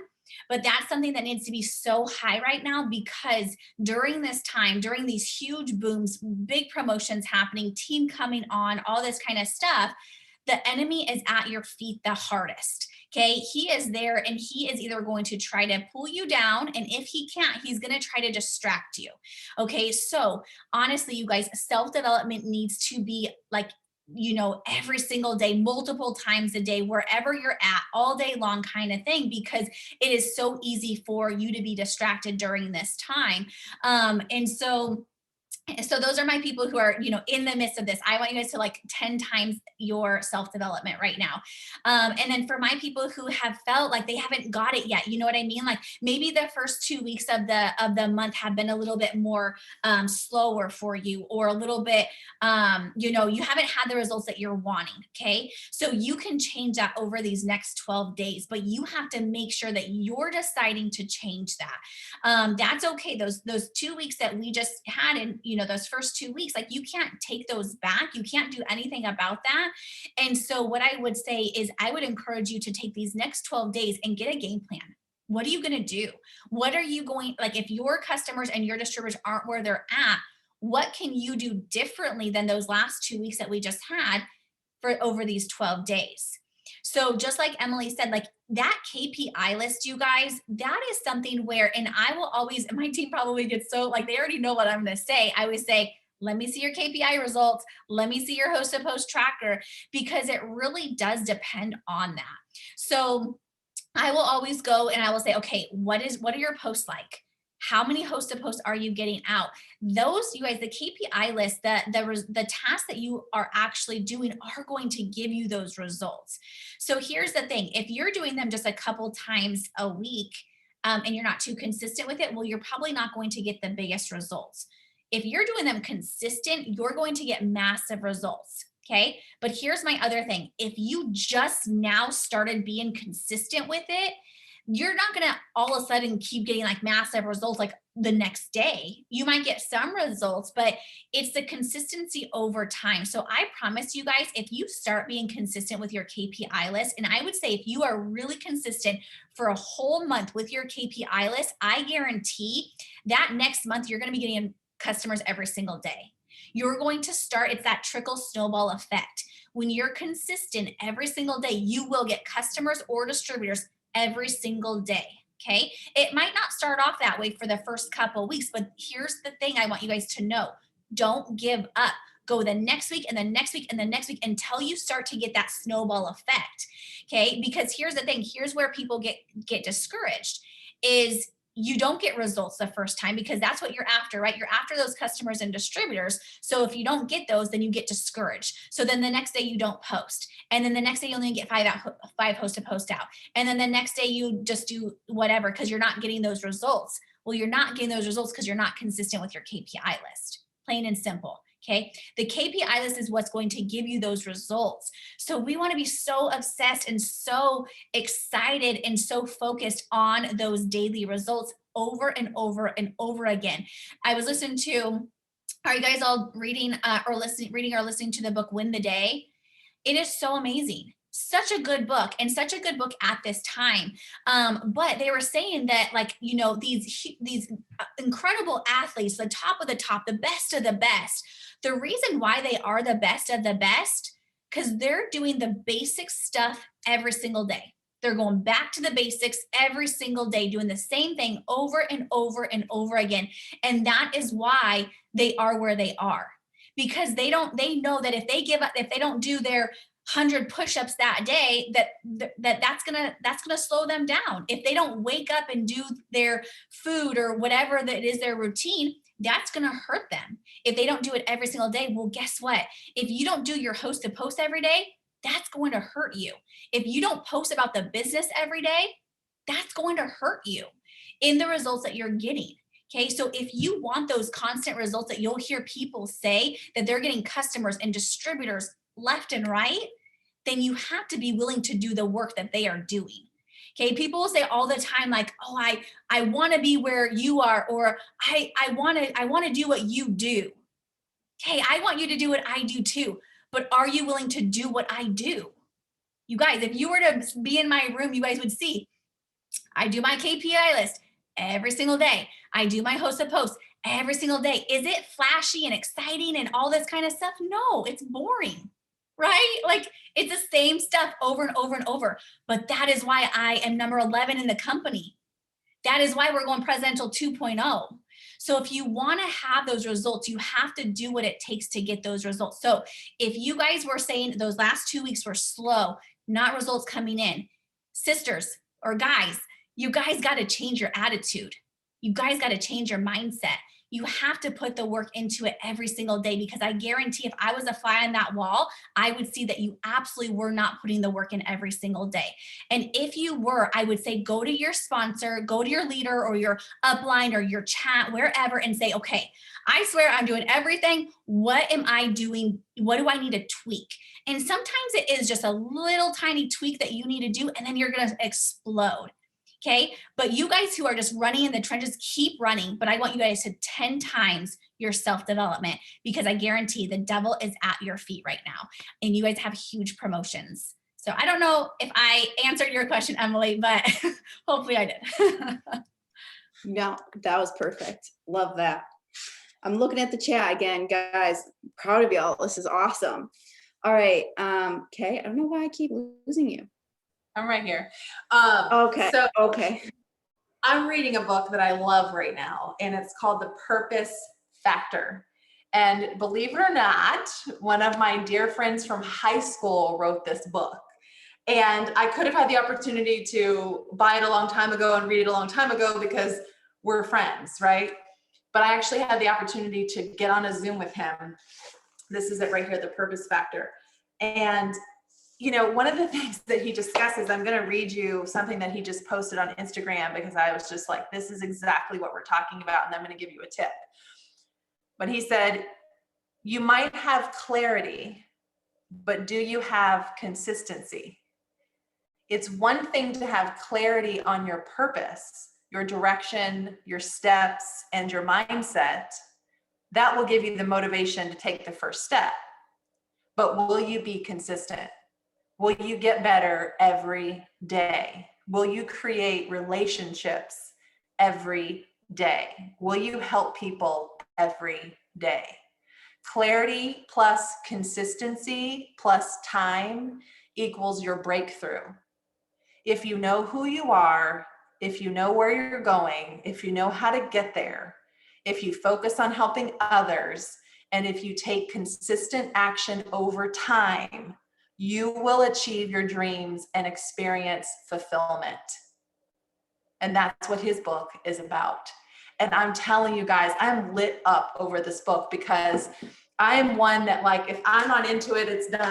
But that's something that needs to be so high right now, because during this time, during these huge booms, big promotions happening, team coming on, all this kind of stuff, the enemy is at your feet the hardest. Okay, he is there and he is either going to try to pull you down, and if he can't, he's going to try to distract you. Okay, so honestly, you guys, self-development needs to be like, every single day, multiple times a day, wherever you're at, all day long kind of thing, because it is so easy for you to be distracted during this time. And so those are my people who are, in the midst of this. I want you guys to like 10 times your self-development right now. And then for my people who have felt like they haven't got it yet, you know what I mean? Like maybe the first 2 weeks of the month have been a little bit more slower for you, or a little bit, you haven't had the results that you're wanting. Okay. So you can change that over these next 12 days, but you have to make sure that you're deciding to change that. That's okay. Those 2 weeks that we just had, and those first 2 weeks, like you can't take those back. You can't do anything about that. And so what I would say is I would encourage you to take these next 12 days and get a game plan. What are you going to do? What are you going, like if your customers and your distributors aren't where they're at, what can you do differently than those last 2 weeks that we just had for over these 12 days? So just like Emily said, like that KPI list, you guys, that is something where, and I will always, and my team probably gets so like, they already know what I'm going to say. I always say, let me see your KPI results. Let me see your host to post tracker, because it really does depend on that. So I will always go and I will say, okay, what are your posts like? How many host to posts are you getting out? Those, you guys, the KPI list, the tasks that you are actually doing are going to give you those results. So here's the thing: if you're doing them just a couple times a week, and you're not too consistent with it, well, you're probably not going to get the biggest results. If you're doing them consistent, you're going to get massive results. Okay. But here's my other thing: if you just now started being consistent with it, you're not going to all of a sudden keep getting like massive results like the next day. You might get some results, but it's the consistency over time. So I promise you guys, if you start being consistent with your KPI list, and I would say if you are really consistent for a whole month with your KPI list, I guarantee that next month you're going to be getting customers every single day. You're going to start, it's that trickle snowball effect. When you're consistent every single day, you will get customers or distributors every single day. Okay. It might not start off that way for the first couple of weeks, but here's the thing I want you guys to know: don't give up. Go the next week and the next week and the next week until you start to get that snowball effect. Okay. Because here's the thing: here's where people get discouraged, is you don't get results the first time, because that's what you're after, right? You're after those customers and distributors. So if you don't get those, then you get discouraged. So then the next day you don't post. And then the next day you only get five hosts to post out. And then the next day you just do whatever because you're not getting those results. Well, you're not getting those results because you're not consistent with your KPI list. Plain and simple. Okay. The KPI list is what's going to give you those results. So we want to be so obsessed and so excited and so focused on those daily results over and over and over again. I was listening to, are you guys all reading or listening to the book Win the Day? It is so amazing. Such a good book, and such a good book at this time. But they were saying that, like, you know, these incredible athletes, the top of the top, the best of the best, the reason why they are the best of the best, because they're doing the basic stuff every single day. They're going back to the basics every single day, doing the same thing over and over and over again. And that is why they are where they are. Because they know that if they give up, if they don't do their 100 push-ups that day, that's gonna slow them down. If they don't wake up and do their food or whatever that is their routine, that's gonna hurt them. If they don't do it every single day, well, guess what? If you don't do your host to post every day, that's going to hurt you. If you don't post about the business every day, that's going to hurt you in the results that you're getting. Okay, so if you want those constant results that you'll hear people say that they're getting customers and distributors left and right, then you have to be willing to do the work that they are doing. Okay, people will say all the time, like, oh, I want to be where you are, or I want to do what you do. Okay, I want you to do what I do too, but are you willing to do what I do? You guys, if you were to be in my room, you guys would see I do my KPI list every single day. I do my host of posts every single day. Is it flashy and exciting and all this kind of stuff? No, it's boring, right? Like, it's the same stuff over and over and over. But that is why I am number 11 in the company. That is why we're going presidential 2.0. So if you want to have those results, you have to do what it takes to get those results. So if you guys were saying those last 2 weeks were slow, not results coming in, sisters or guys, you guys got to change your attitude. You guys got to change your mindset. You have to put the work into it every single day, because I guarantee if I was a fly on that wall, I would see that you absolutely were not putting the work in every single day. And if you were, I would say go to your sponsor, go to your leader or your upline or your chat, wherever, and say, okay, I swear I'm doing everything. What am I doing? What do I need to tweak? And sometimes it is just a little tiny tweak that you need to do, and then you're going to explode. Okay. But you guys who are just running in the trenches, keep running. But I want you guys to 10 times your self-development, because I guarantee the devil is at your feet right now and you guys have huge promotions. So I don't know if I answered your question, Emily, but hopefully I did. No, that was perfect. Love that. I'm looking at the chat again, guys. Proud of y'all. This is awesome. All right. Okay. I don't know why I keep losing you. I'm right here. Okay. So okay. I'm reading a book that I love right now, and it's called The Purpose Factor. And believe it or not, one of my dear friends from high school wrote this book. And I could have had the opportunity to buy it a long time ago and read it a long time ago because we're friends, right? But I actually had the opportunity to get on a Zoom with him. This is it right here, the purpose factor. And, you know, one of the things that he discusses, I'm going to read you something that he just posted on Instagram because I was just like, this is exactly what we're talking about. And I'm going to give you a tip. But he said, you might have clarity, but do you have consistency? It's one thing to have clarity on your purpose, your direction, your steps, and your mindset. That will give you the motivation to take the first step. But will you be consistent? Will you get better every day? Will you create relationships every day? Will you help people every day? Clarity plus consistency plus time equals your breakthrough. If you know who you are, if you know where you're going, if you know how to get there, if you focus on helping others, and if you take consistent action over time, you will achieve your dreams and experience fulfillment. And that's what his book is about. And I'm telling you guys, I'm lit up over this book because I am one that, like, if I'm not into it, it's done.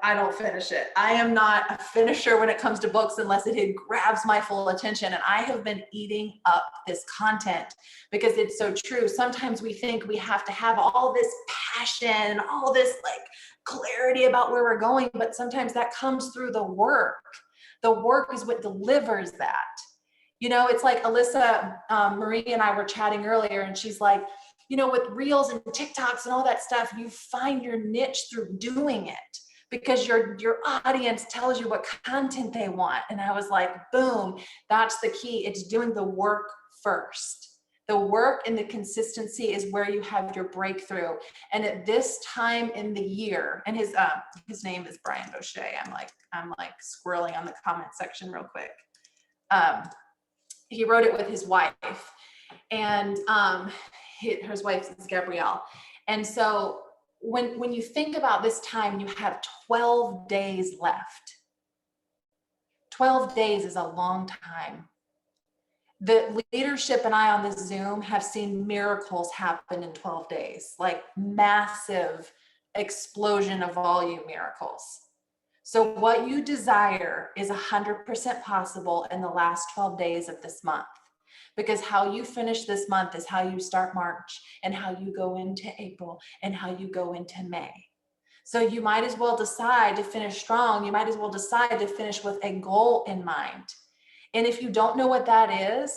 I don't finish it. I am not a finisher when it comes to books unless it grabs my full attention. And I have been eating up this content because it's so true. Sometimes we think we have to have all this passion, all this like clarity about where we're going, but sometimes that comes through the work. The work is what delivers that. You know, it's like Alyssa Marie and I were chatting earlier, and she's like, you know, with reels and TikToks and all that stuff, you find your niche through doing it because your audience tells you what content they want. And I was like, boom, that's the key. It's doing the work first. The work and the consistency is where you have your breakthrough. And at this time in the year, and his name is Brian Buescher. I'm like squirreling on the comment section real quick. He wrote it with his wife, and his wife is Gabrielle. And so when you think about this time, you have 12 days left. 12 days is a long time. The leadership and I on this Zoom have seen miracles happen in 12 days, like massive explosion of volume miracles. So what you desire is 100% possible in the last 12 days of this month. Because how you finish this month is how you start March, and how you go into April, and how you go into May. So you might as well decide to finish strong. You might as well decide to finish with a goal in mind. And if you don't know what that is,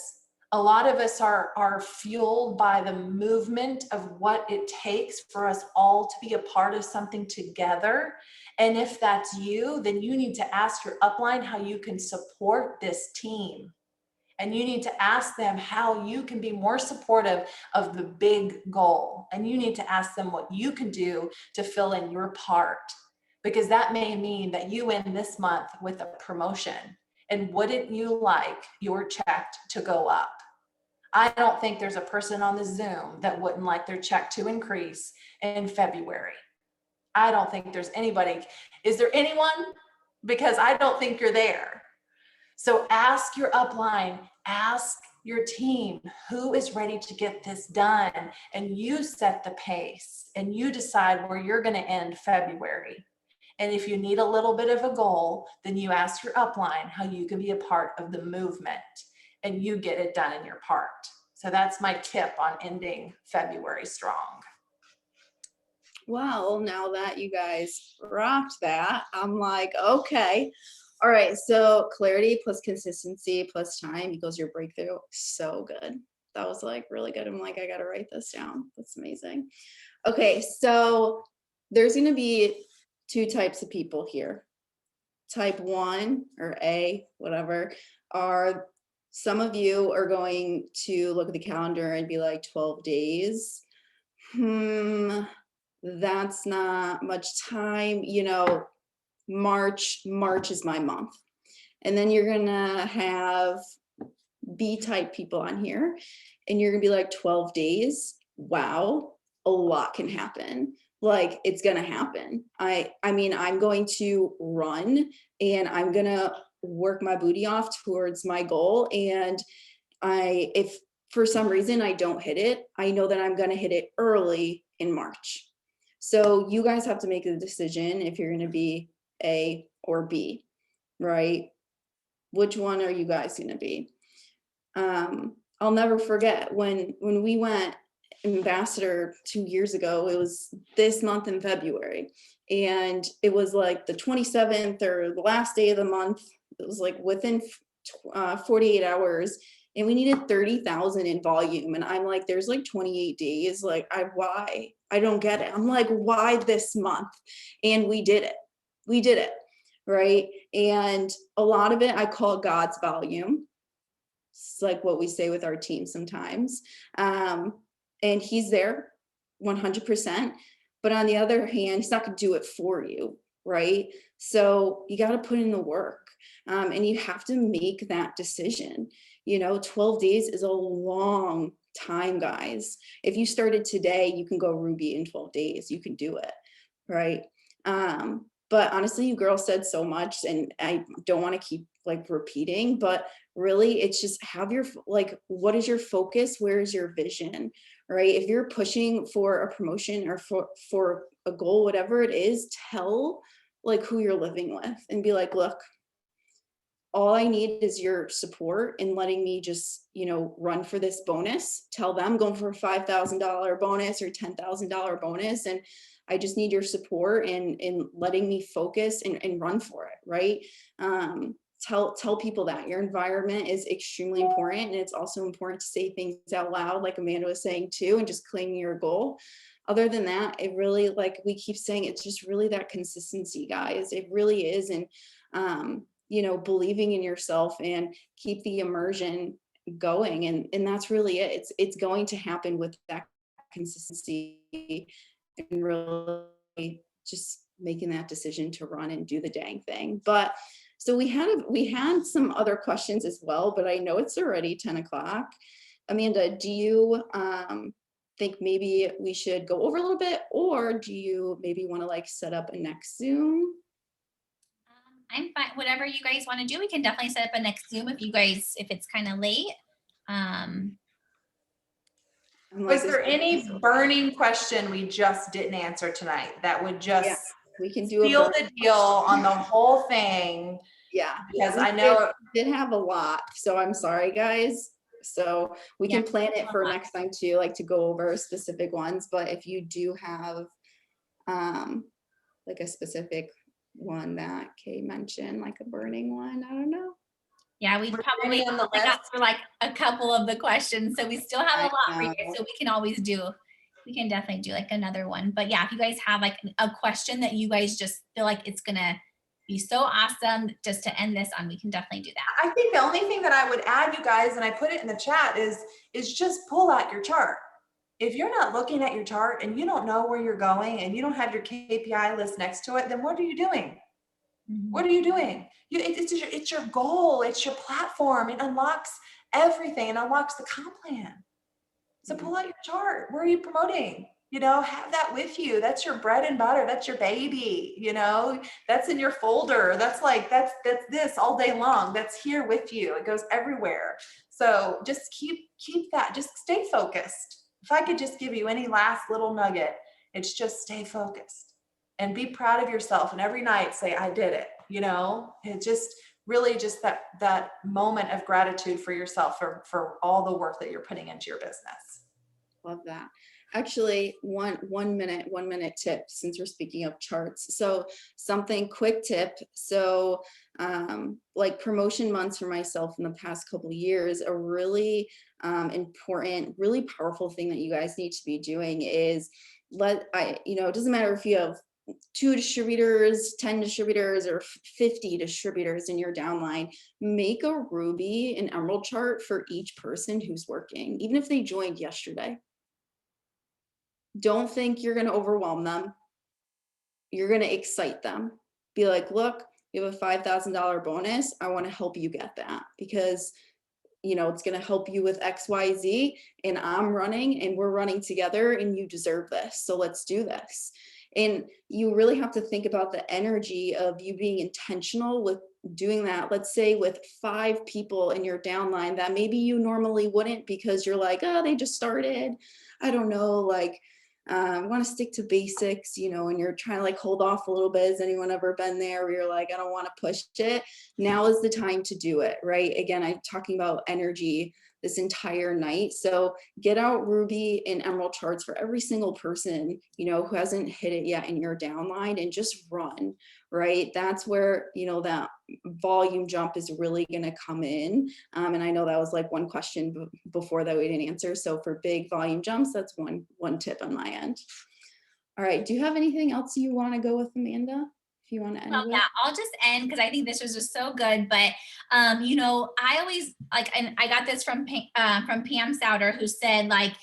a lot of us are fueled by the movement of what it takes for us all to be a part of something together. And if that's you, then you need to ask your upline how you can support this team. And you need to ask them how you can be more supportive of the big goal. And you need to ask them what you can do to fill in your part, because that may mean that you end this month with a promotion. And wouldn't you like your check to go up? I don't think there's a person on the Zoom that wouldn't like their check to increase in February. I don't think there's anybody. Is there anyone? Because I don't think you're there. So ask your upline, ask your team, who is ready to get this done? And you set the pace, and you decide where you're going to end February. And if you need a little bit of a goal, then you ask your upline how you can be a part of the movement, and you get it done in your part. So that's my tip on ending February strong. Wow, now that you guys rocked that, I'm like, okay. All right, so clarity plus consistency plus time equals your breakthrough. So good. That was like really good. I'm like, I got to write this down. That's amazing. Okay, so there's going to be two types of people here. Type 1 or A, whatever, are some of you are going to look at the calendar and be like 12 days. That's not much time, you know. March is my month. And then you're gonna have B type people on here, and you're gonna be like 12 days. Wow, a lot can happen. like it's going to happen. I mean, I'm going to run and I'm going to work my booty off towards my goal. And if for some reason I don't hit it, I know that I'm going to hit it early in March. So you guys have to make a decision if you're going to be A or B, right? Which one are you guys going to be? I'll never forget when we went ambassador 2 years ago. It was this month in February, and it was like the 27th or the last day of the month. It was like within 48 hours, and we needed 30,000 in volume. And I'm like, there's like 28 days. Like, why? I don't get it. I'm like, why this month? And we did it. We did it. Right. And a lot of it I call God's volume. It's like what we say with our team sometimes. And he's there 100%. But on the other hand, he's not going to do it for you. Right. So you got to put in the work, and you have to make that decision. 12 days is a long time, guys. If you started today, you can go Ruby in 12 days. You can do it. Right. But honestly, you girls said so much, and I don't want to keep like repeating, but really it's just have your, like, what is your focus? Where is your vision, right? If you're pushing for a promotion or for a goal, whatever it is, tell like who you're living with and be like, look, all I need is your support in letting me just, run for this bonus. Tell them I'm going for a $5,000 bonus or $10,000 bonus. And I just need your support in letting me focus and run for it. Right. Tell people that your environment is extremely important. And it's also important to say things out loud, like Amanda was saying too, and just claiming your goal. Other than that, it really, like we keep saying, it's just really that consistency, guys. It really is. And, believing in yourself and keep the immersion going. And that's really it. It's going to happen with that consistency and really just making that decision to run and do the dang thing. But so we had some other questions as well, but I know it's already 10 o'clock. Amanda, do you think maybe we should go over a little bit, or do you maybe want to like set up a next Zoom? I'm fine. Whatever you guys want to do, we can definitely set up a next Zoom if it's kind of late. Was there any burning question we just didn't answer tonight that would just we can do seal the deal on the whole thing? Yeah, because I know it did have a lot, so I'm sorry, guys. So we can plan it for next time too, like to go over specific ones. But if you do have like a specific one that Kay mentioned, like a burning one, I don't know. Yeah, we probably got through like a couple of the questions, so we still have a lot for you. So we can definitely do like another one. But yeah, if you guys have like a question that you guys just feel like it's gonna be so awesome just to end this on, we can definitely do that. I think the only thing that I would add, you guys, and I put it in the chat, is just pull out your chart. If you're not looking at your chart and you don't know where you're going and you don't have your KPI list next to it, then what are you doing? Mm-hmm. What are you doing? It's your goal. It's your platform. It unlocks everything. It unlocks the comp plan. So pull out your chart. Where are you promoting? Have that with you. That's your bread and butter. That's your baby. That's in your folder. That's this all day long. That's here with you. It goes everywhere. So just keep that. Just stay focused. If I could just give you any last little nugget, it's just stay focused and be proud of yourself. And every night say, I did it. It just really just that moment of gratitude for yourself for all the work that you're putting into your business. Love that. Actually, one minute tip, since we're speaking of charts. So something quick tip. So like promotion months for myself in the past couple of years, a really important, really powerful thing that you guys need to be doing is it doesn't matter if you have 2 distributors, 10 distributors, or 50 distributors in your downline, make a Ruby and Emerald chart for each person who's working, even if they joined yesterday. Don't think you're going to overwhelm them. You're going to excite them. Be like, look, you have a $5,000 bonus. I want to help you get that because, it's going to help you with X, Y, Z, and I'm running and we're running together and you deserve this. So let's do this. And you really have to think about the energy of you being intentional with doing that. Let's say with 5 people in your downline that maybe you normally wouldn't, because you're like, oh, they just started. I don't know, like, want to stick to basics, and you're trying to like hold off a little bit. Has anyone ever been there where you're like, I don't want to push it? Now is the time to do it, right? Again, I'm talking about energy this entire night. So get out Ruby and Emerald charts for every single person, who hasn't hit it yet in your downline, and just run, right? That's where, that volume jump is really going to come in. And I know that was like one question before that we didn't answer. So for big volume jumps, that's one tip on my end. All right. Do you have anything else you want to go with, Amanda? If you want to end Well, with? yeah, I'll just end because I think this was just so good. But I always like, and I got this from Pam Souter, who said, like,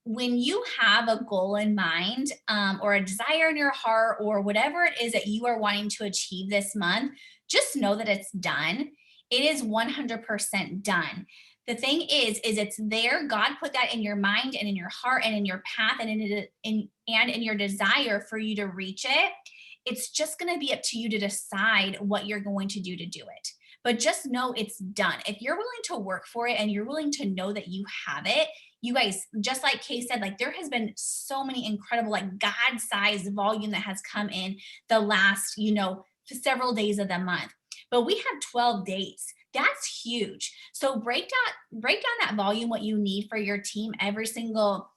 when you have a goal in mind, or a desire in your heart, or whatever it is that you are wanting to achieve this month, just know that it's done. It is 100% done. The thing is it's there. God put that in your mind and in your heart and in your path and in your desire for you to reach it. It's just going to be up to you to decide what you're going to do it. But just know it's done. If you're willing to work for it and you're willing to know that you have it, you guys, just like Kay said, like there has been so many incredible, like God-sized volume that has come in the last, several days of the month. But we have 12 days. That's huge. So break down that volume, what you need for your team every single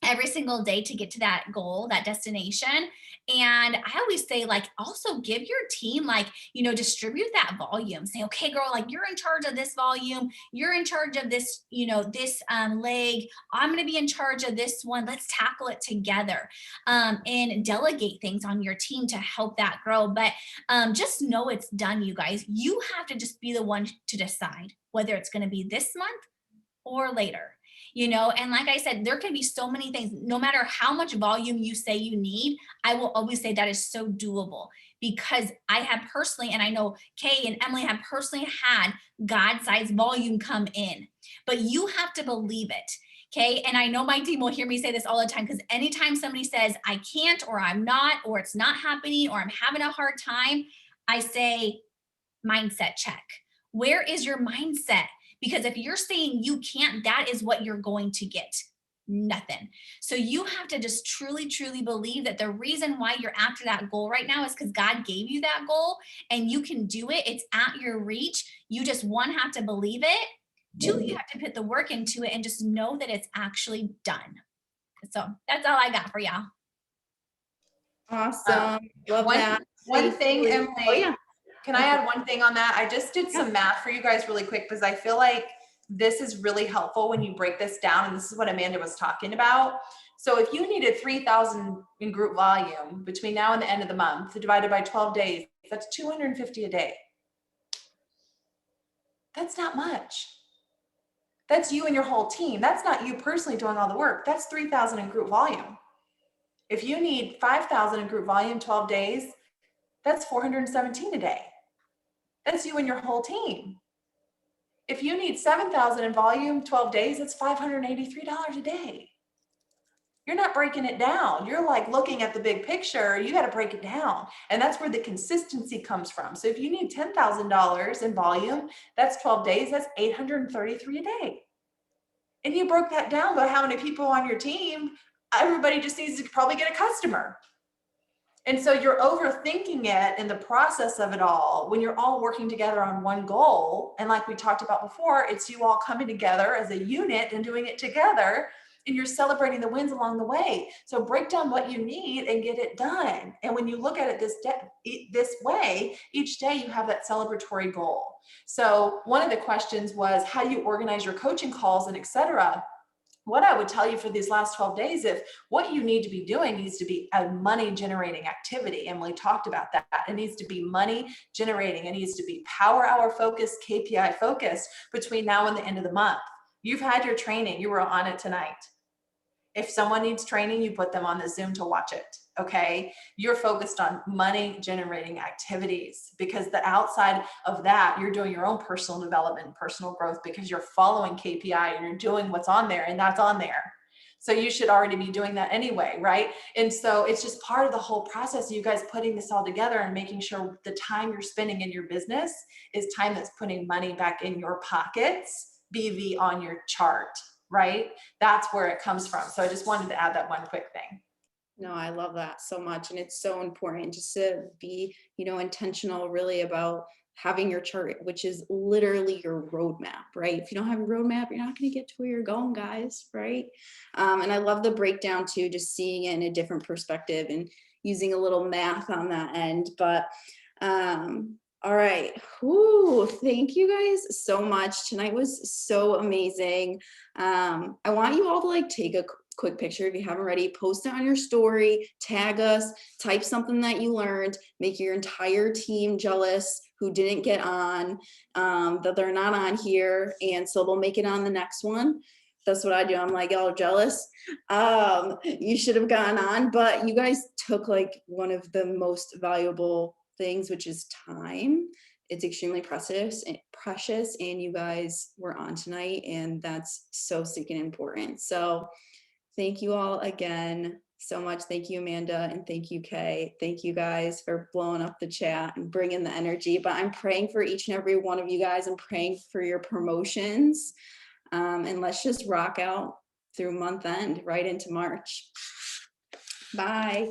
day to get to that goal, that destination. And I always say, like, also give your team, like, distribute that volume. Say, okay, girl, like you're in charge of this volume. You're in charge of this, this leg. I'm going to be in charge of this one. Let's tackle it together. And delegate things on your team to help that grow. But just know it's done, you guys. You have to just be the one to decide whether it's going to be this month or later. And like I said, there can be so many things. No matter how much volume you say you need, I will always say that is so doable, because I have personally, and I know Kay and Emily have personally had God-sized volume come in, but you have to believe it. Okay. And I know my team will hear me say this all the time, because anytime somebody says I can't, or I'm not, or it's not happening, or I'm having a hard time, I say mindset check. Where is your mindset? Because if you're saying you can't, that is what you're going to get. Nothing. So you have to just truly, truly believe that the reason why you're after that goal right now is because God gave you that goal and you can do it. It's at your reach. You just, one, have to believe it. Two, you have to put the work into it and just know that it's actually done. So that's all I got for y'all. Awesome. Love that. One thing, Emily, Oh, yeah. Can I add one thing on that? I just did some math for you guys really quick, because I feel like this is really helpful when you break this down. And this is what Amanda was talking about. So if you needed 3,000 in group volume between now and the end of the month, divided by 12 days, that's 250 a day. That's not much. That's you and your whole team. That's not you personally doing all the work. That's 3,000 in group volume. If you need 5,000 in group volume, 12 days, that's 417 a day. That's you and your whole team. If you need 7,000 in volume, 12 days, it's $583 a day. You're not breaking it down. You're like looking at the big picture. You got to break it down. And that's where the consistency comes from. So if you need $10,000 in volume, that's 12 days, that's $833 a day. And you broke that down by how many people on your team. Everybody just needs to probably get a customer. And so you're overthinking it in the process of it all when you're all working together on one goal. And like we talked about before, it's you all coming together as a unit and doing it together, and you're celebrating the wins along the way. So break down what you need and get it done. And when you look at it this way, each day you have that celebratory goal. So one of the questions was, how do you organize your coaching calls and et cetera? What I would tell you for these last 12 days, if what you need to be doing needs to be a money generating activity. Emily talked about that. It needs to be money generating. It needs to be power hour focused, KPI focused between now and the end of the month. You've had your training. You were on it tonight. If someone needs training, you put them on the Zoom to watch it. Okay. You're focused on money generating activities, because the outside of that, you're doing your own personal development, personal growth, because you're following KPI and you're doing what's on there, and that's on there. So you should already be doing that anyway, right? And so it's just part of the whole process of you guys putting this all together and making sure the time you're spending in your business is time that's putting money back in your pockets, BV on your chart, right? That's where it comes from. So I just wanted to add that one quick thing. No, I love that so much. And it's so important just to be, intentional really about having your chart, which is literally your roadmap, right? If you don't have a roadmap, you're not going to get to where you're going, guys, right? And I love the breakdown too, just seeing it in a different perspective and using a little math on that end. But all right. Whoo, thank you guys so much. Tonight was so amazing. I want you all to take a quick picture if you haven't already, post it on your story, tag us, type something that you learned, make your entire team jealous who didn't get on, that they're not on here. And so they'll make it on the next one. That's what I do. I'm like, all jealous. You should have gone on, but you guys took one of the most valuable things, which is time. It's extremely precious, and you guys were on tonight, and that's so stinking important. So thank you all again so much. Thank you, Amanda, and thank you, Kay. Thank you guys for blowing up the chat and bringing the energy. But I'm praying for each and every one of you guys. I'm praying for your promotions. And let's just rock out through month end right into March. Bye.